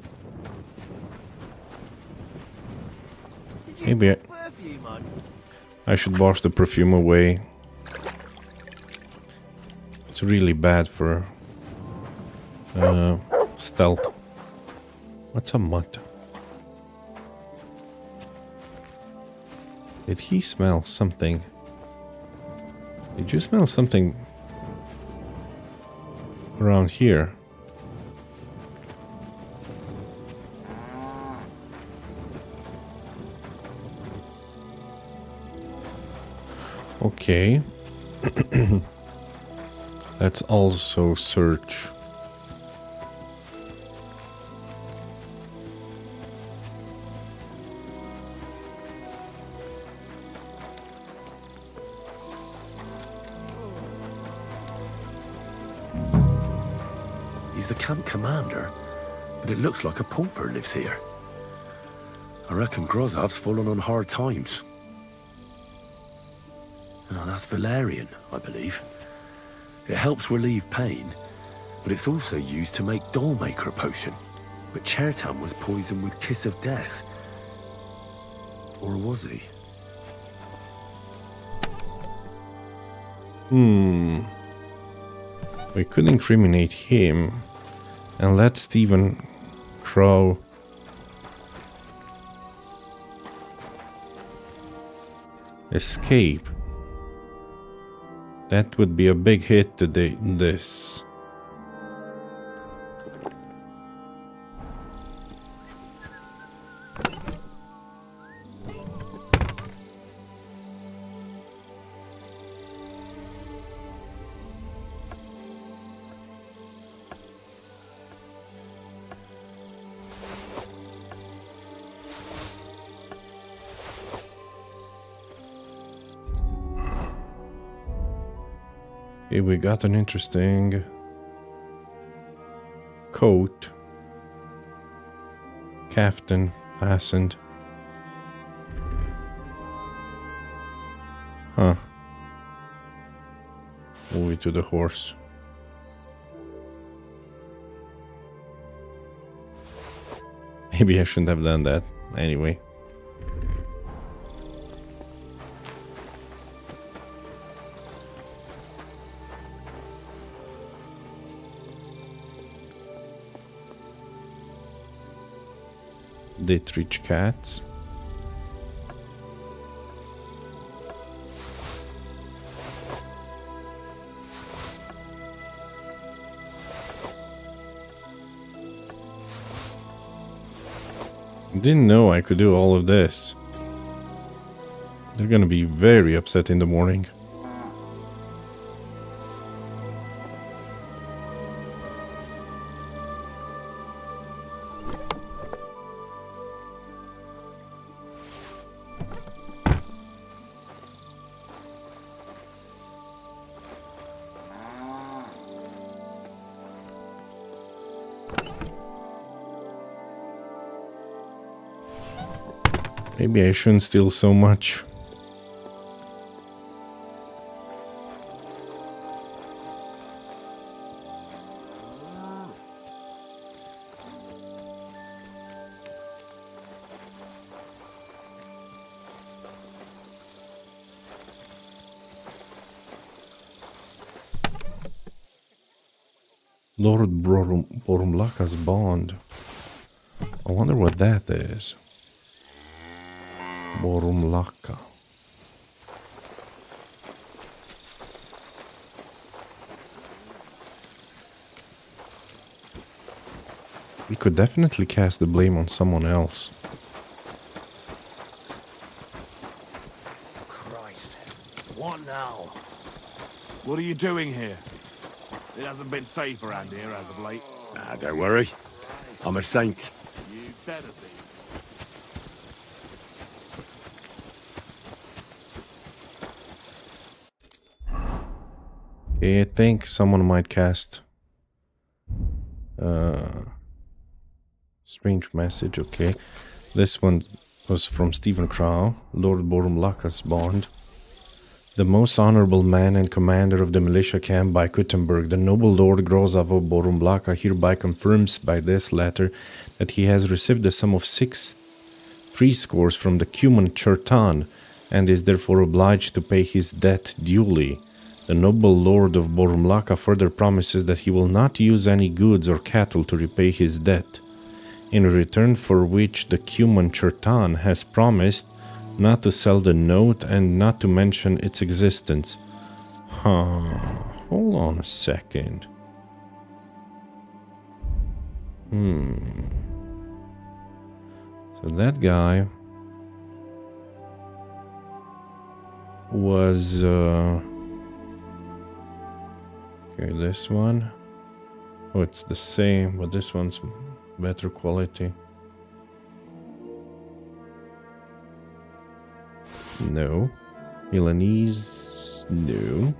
Maybe I should wash the perfume away. It's really bad for stealth. What's a mutt? Did he smell something? Did you smell something around here? Okay. Let's also search. He's the camp commander, but it looks like a pauper lives here. I reckon Grozov's fallen on hard times. Oh, that's valerian, I believe. It helps relieve pain, but it's also used to make dollmaker potion. But Chertan was poisoned with Kiss of Death. Or was he? We could incriminate him and let Stephen Crow escape. That would be a big hit to this. Okay, we got an interesting coat. Kaftan fastened. Huh. Move to the horse. Maybe I shouldn't have done that. Anyway. Dietrich cats. Didn't know I could do all of this. They're gonna be very upset in the morning. Maybe I shouldn't steal so much. Lord Borumlaka's bond. I wonder what that is. Borumlaka. We could definitely cast the blame on someone else. Christ. What now? What are you doing here? It hasn't been safe around here as of late. Ah, don't worry. I'm a saint. You better be. Okay, I think someone might cast strange message. Okay, this one was from Stephen Crow, Lord Borumlaka's bond. The most honorable man and commander of the militia camp by Kuttenberg, the noble Lord Grozavo Borumlaka hereby confirms by this letter that he has received the sum of 6 threescores from the Cuman Chertan and is therefore obliged to pay his debt duly. The noble lord of Borumlaka further promises that he will not use any goods or cattle to repay his debt, in return for which the Cuman Chertan has promised not to sell the note and not to mention its existence. Hold on a second. So that guy was okay, this one. Oh, it's the same, but this one's better quality. No. Milanese, no.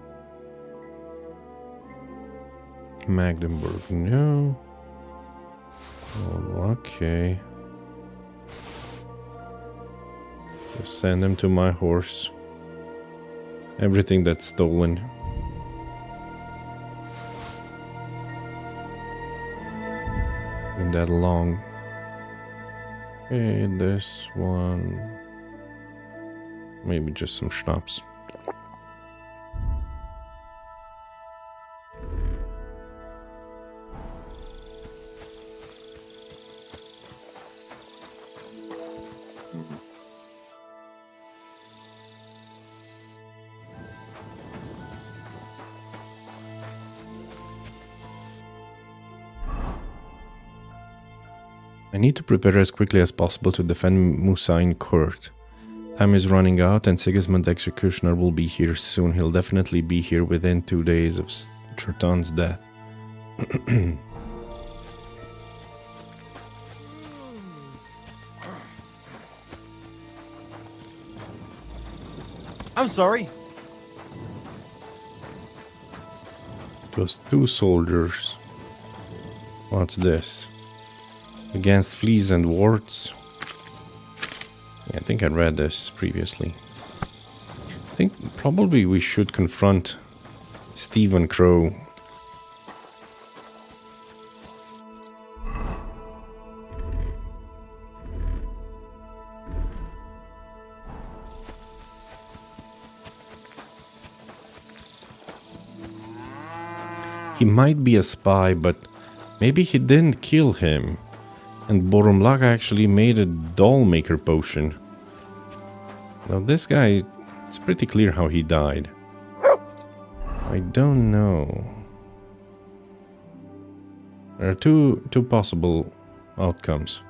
Magdeburg, no. Oh, okay. Just send them to my horse. Everything that's stolen. And that long. Okay, this one. Maybe just some schnapps. I need to prepare as quickly as possible to defend Musa in court. Time is running out and Sigismund the Executioner will be here soon. He'll definitely be here within 2 days of Chertan's death. I'm sorry. It was 2 soldiers. What's this? Against fleas and warts. Yeah, I think I read this previously. I think probably we should confront Stephen Crow. He might be a spy, but maybe he didn't kill him. And Borumlaka actually made a doll maker potion. Now this guy, it's pretty clear how he died. I don't know. There are two possible outcomes.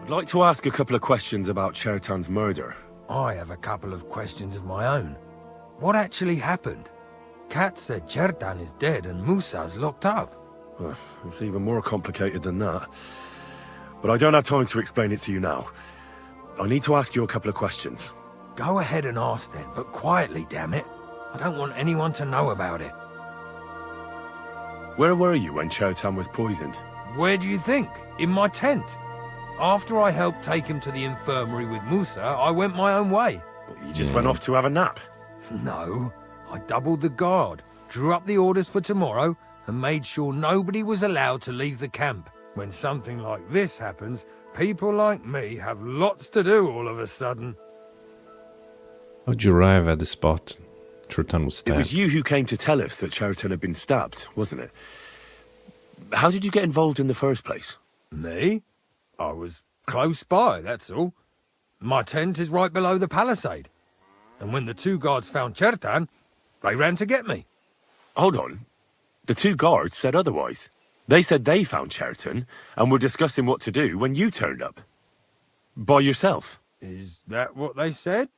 I'd like to ask a couple of questions about Chertan's murder. I have a couple of questions of my own. What actually happened? Kat said Chertan is dead and Musa's locked up. It's even more complicated than that. But I don't have time to explain it to you now. I need to ask you a couple of questions. Go ahead and ask then, but quietly, damn it. I don't want anyone to know about it. Where were you when Chertan was poisoned? Where do you think? In my tent. After I helped take him to the infirmary with Musa, I went my own way. You just went off to have a nap? No. I doubled the guard, drew up the orders for tomorrow, and made sure nobody was allowed to leave the camp. When something like this happens, people like me have lots to do all of a sudden. How'd you arrive at the spot Chertan was stabbed? It was you who came to tell us that Chertan had been stabbed, wasn't it? How did you get involved in the first place? Me? I was close by, that's all. My tent is right below the palisade. And when the 2 guards found Chertan, they ran to get me. Hold on. The 2 guards said otherwise. They said they found Chertan and were discussing what to do when you turned up. By yourself. Is that what they said?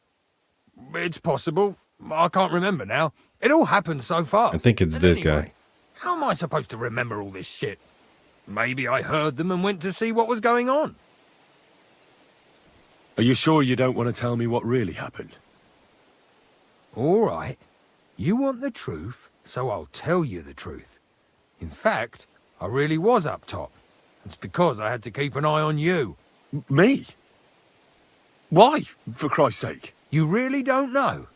It's possible. I can't remember now. It all happened so fast. I think it's this guy. How am I supposed to remember all this shit? Maybe I heard them and went to see what was going on. Are you sure you don't want to tell me what really happened? All right. You want the truth, so I'll tell you the truth. In fact, I really was up top. It's because I had to keep an eye on you. Me? Why, for Christ's sake? You really don't know?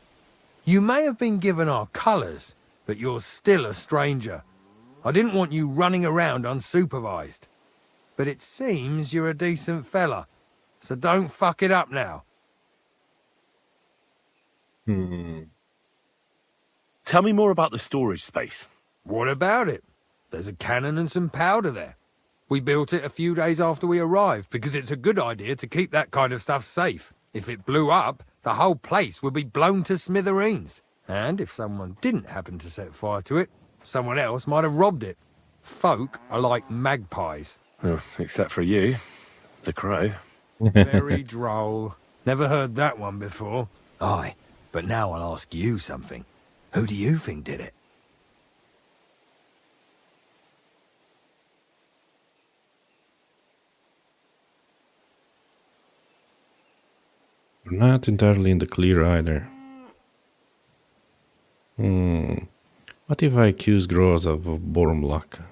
You may have been given our colours, but you're still a stranger. I didn't want you running around unsupervised. But it seems you're a decent fella, so don't fuck it up now. Tell me more about the storage space. What about it? There's a cannon and some powder there. We built it a few days after we arrived because it's a good idea to keep that kind of stuff safe. If it blew up, the whole place would be blown to smithereens. And if someone didn't happen to set fire to it, someone else might have robbed it. Folk are like magpies. Oh, except for you, the crow. Very droll. Never heard that one before. Aye, but now I'll ask you something. Who do you think did it? We're not entirely in the clear either. What if I accuse Groza of Borumlaka?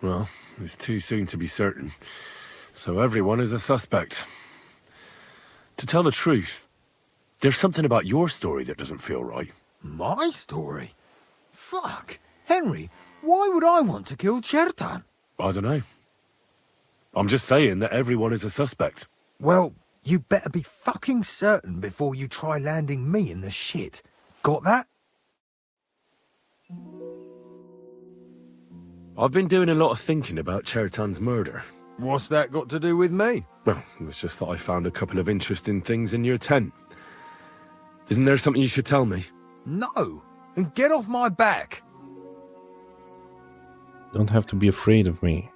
Well, it's too soon to be certain. So everyone is a suspect. To tell the truth, there's something about your story that doesn't feel right. My story? Fuck. Henry, why would I want to kill Chertan? I don't know. I'm just saying that everyone is a suspect. Well, you better be fucking certain before you try landing me in the shit. Got that? I've been doing a lot of thinking about Chertan's murder. What's that got to do with me? Well, it was just that I found a couple of interesting things in your tent. Isn't there something you should tell me? No, and get off my back. Don't have to be afraid of me.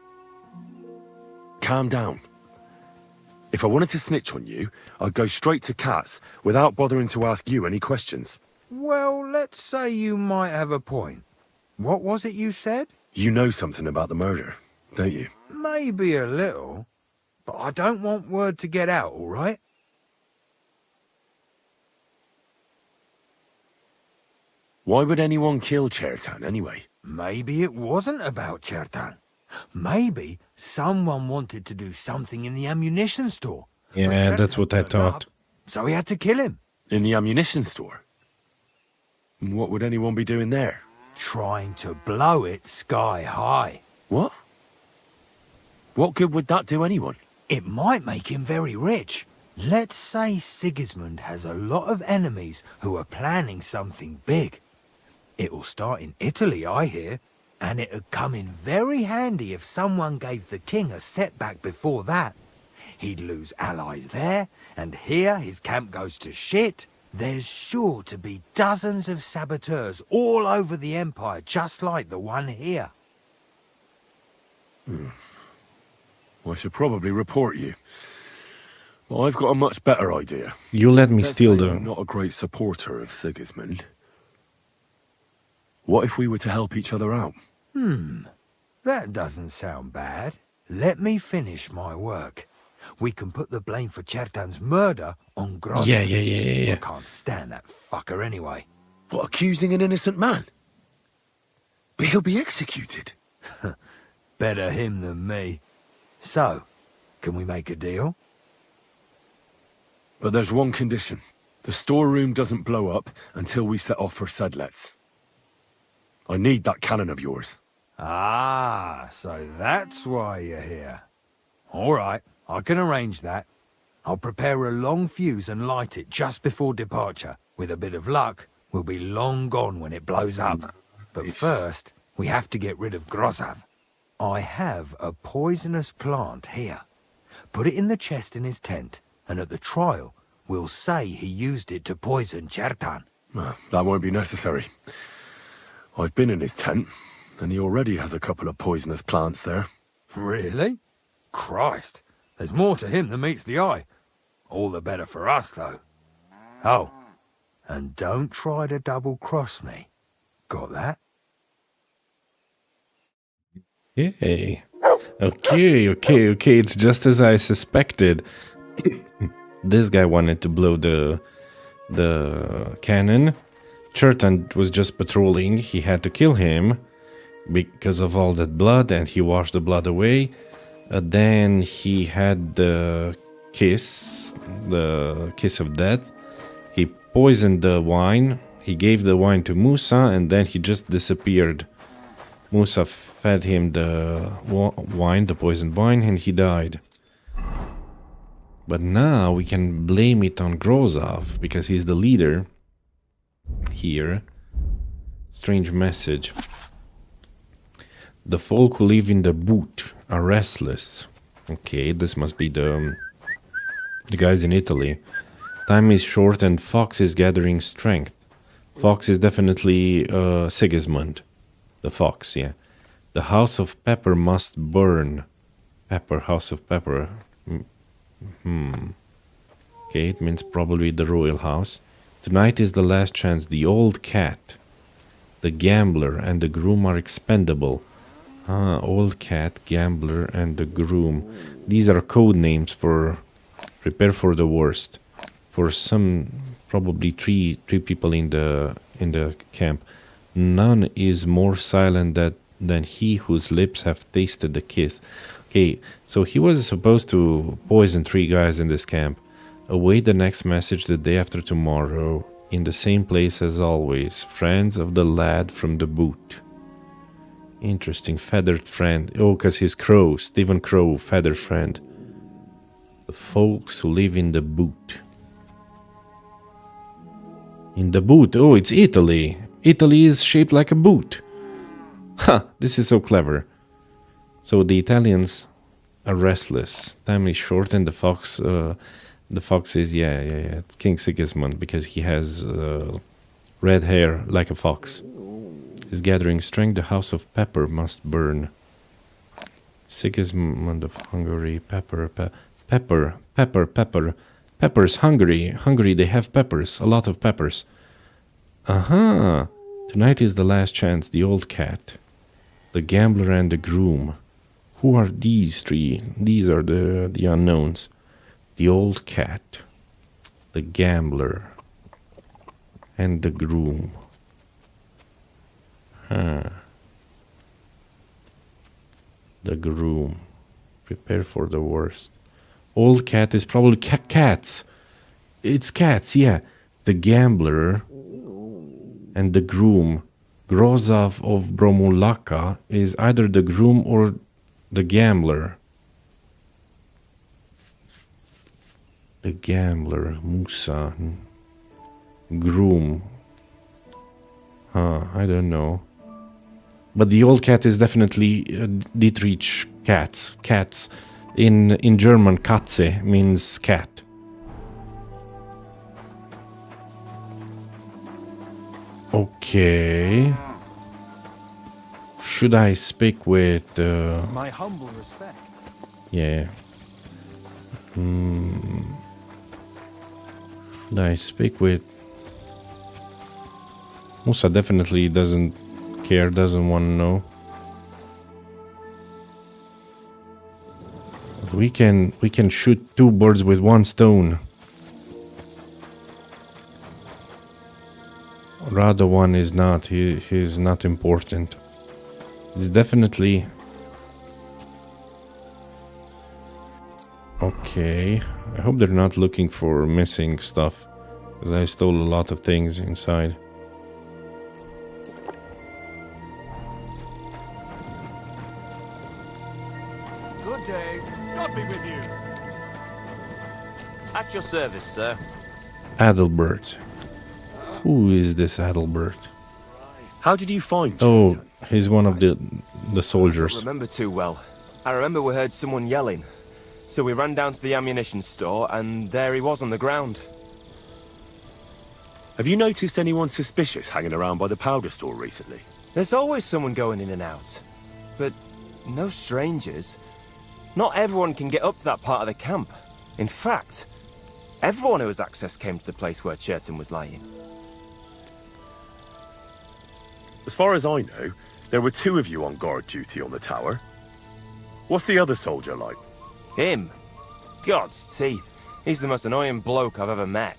Calm down. If I wanted to snitch on you, I'd go straight to Katz without bothering to ask you any questions. Well, let's say you might have a point. What was it you said? You know something about the murder, don't you? Maybe a little, but I don't want word to get out, all right? Why would anyone kill Chertan anyway? Maybe it wasn't about Chertan. Maybe someone wanted to do something in the ammunition store. Yeah, that's what I thought. So he had to kill him. In the ammunition store? And what would anyone be doing there? Trying to blow it sky high. What? What good would that do anyone? It might make him very rich. Let's say Sigismund has a lot of enemies who are planning something big. It'll start in Italy, I hear, and it'd come in very handy if someone gave the king a setback before that. He'd lose allies there, and here his camp goes to shit. There's sure to be dozens of saboteurs all over the Empire, just like the one here. Well, I should probably report you. Well, I've got a much better idea. You let me steal the... the... I'm not a great supporter of Sigismund. What if we were to help each other out? That doesn't sound bad. Let me finish my work. We can put the blame for Chertan's murder on Grozny. Yeah. I can't stand that fucker anyway. What, accusing an innocent man? But he'll be executed. Better him than me. So, can we make a deal? But there's one condition. The storeroom doesn't blow up until we set off for Sedlets. I need that cannon of yours. Ah, so that's why you're here. All right, I can arrange that. I'll prepare a long fuse and light it just before departure. With a bit of luck, we'll be long gone when it blows up. But first, we have to get rid of Grozav. I have a poisonous plant here. Put it in the chest in his tent, and at the trial, we'll say he used it to poison Chertan. That won't be necessary. I've been in his tent, and he already has a couple of poisonous plants there. Really? Christ, there's more to him than meets the eye. All the better for us, though. Oh, and don't try to double-cross me. Got that? Yay. Okay, it's just as I suspected. This guy wanted to blow the cannon. Chertan was just patrolling. He had to kill him because of all that blood, and he washed the blood away. Then he had the kiss of death. He poisoned the wine. He gave the wine to Musa, and then he just disappeared. Musa fed him the wine, the poisoned wine, and he died. But now we can blame it on Grozav, because he's the leader here. Strange message. The folk who live in the boot are restless. Okay, this must be the guys in Italy. Time is short and Fox is gathering strength. Fox is definitely Sigismund. The fox, yeah. The house of pepper must burn. Pepper, house of pepper. Okay, it means probably the royal house. Tonight is the last chance. The old cat, the gambler, and the groom are expendable. Old cat, gambler, and the groom. These are code names for prepare for the worst. For some, probably three people in the camp. None is more silent than he whose lips have tasted the kiss. Okay, so he was supposed to poison 3 guys in this camp. Await the next message the day after tomorrow, in the same place as always. Friends of the lad from the boot. Interesting, feathered friend. Oh, because he's Crow, Stephen Crow, feathered friend. The folks who live in the boot. In the boot, oh, it's Italy. Italy is shaped like a boot. Ha, this is so clever. So the Italians are restless. Time is short and the fox is, yeah, it's King Sigismund, because he has red hair like a fox. Is gathering strength, the house of pepper must burn. Sigismund of Hungary, peppers, Hungary, they have peppers, a lot of peppers. Aha, tonight is the last chance, the old cat, the gambler and the groom. Who are these three? These are the unknowns. The old cat, the gambler, and the groom. The groom. Prepare for the worst. Old cat is probably cats. It's cats, yeah. The gambler and the groom. Grozov of Bromulaka is either the groom or the gambler. The gambler, Musa, groom. I don't know. But the old cat is definitely Dietrich cats. Cats. In German, Katze means cat. Okay. Should I speak with... My humble respects. Yeah. Should I speak with... Musa definitely doesn't care, doesn't want to know. But we can shoot two birds with one stone. Rather one is not, he's not important. It's definitely... Okay, I hope they're not looking for missing stuff, because I stole a lot of things inside. Good day. God be with you. At your service, sir. Adalbert. Who is this Adalbert? How did you find Oh, he's one of the I soldiers. don't remember too well. I remember we heard someone yelling. So we ran down to the ammunition store, and there he was on the ground. Have you noticed anyone suspicious hanging around by the powder store recently? There's always someone going in and out. But no strangers. Not everyone can get up to that part of the camp. In fact, everyone who has access came to the place where Churton was lying. As far as I know, there were two of you on guard duty on the tower. What's the other soldier like? Him? God's teeth. He's the most annoying bloke I've ever met.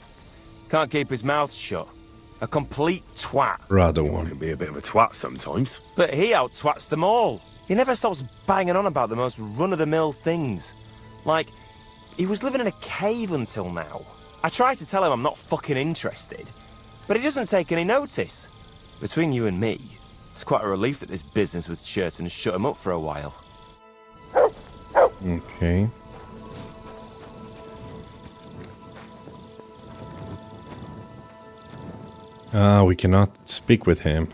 Can't keep his mouth shut. A complete twat. Rather one. Can be a bit of a twat sometimes. But he out-twats them all. He never stops banging on about the most run-of-the-mill things. Like, he was living in a cave until now. I try to tell him I'm not fucking interested, but he doesn't take any notice. Between you and me, it's quite a relief that this business with Churton shut him up for a while. Okay. We cannot speak with him.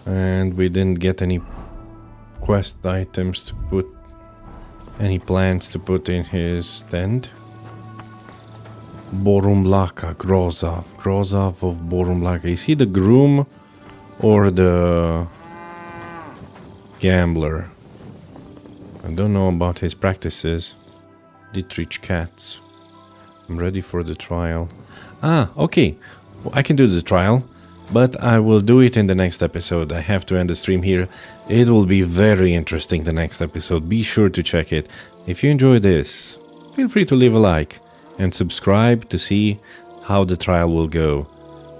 And we didn't get any quest items to put, any plans to put in his tent. Borumlaka, Grozov of Borumlaka. Is he the groom or the gambler? I don't know about his practices. Dietrich cats. I'm ready for the trial. Okay. Well, I can do the trial, but I will do it in the next episode. I have to end the stream here. It will be very interesting, the next episode. Be sure to check it. If you enjoy this, feel free to leave a like and subscribe to see how the trial will go.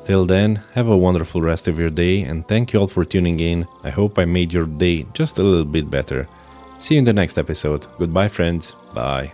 Till then, have a wonderful rest of your day, and thank you all for tuning in. I hope I made your day just a little bit better. See you in the next episode. Goodbye, friends. Bye.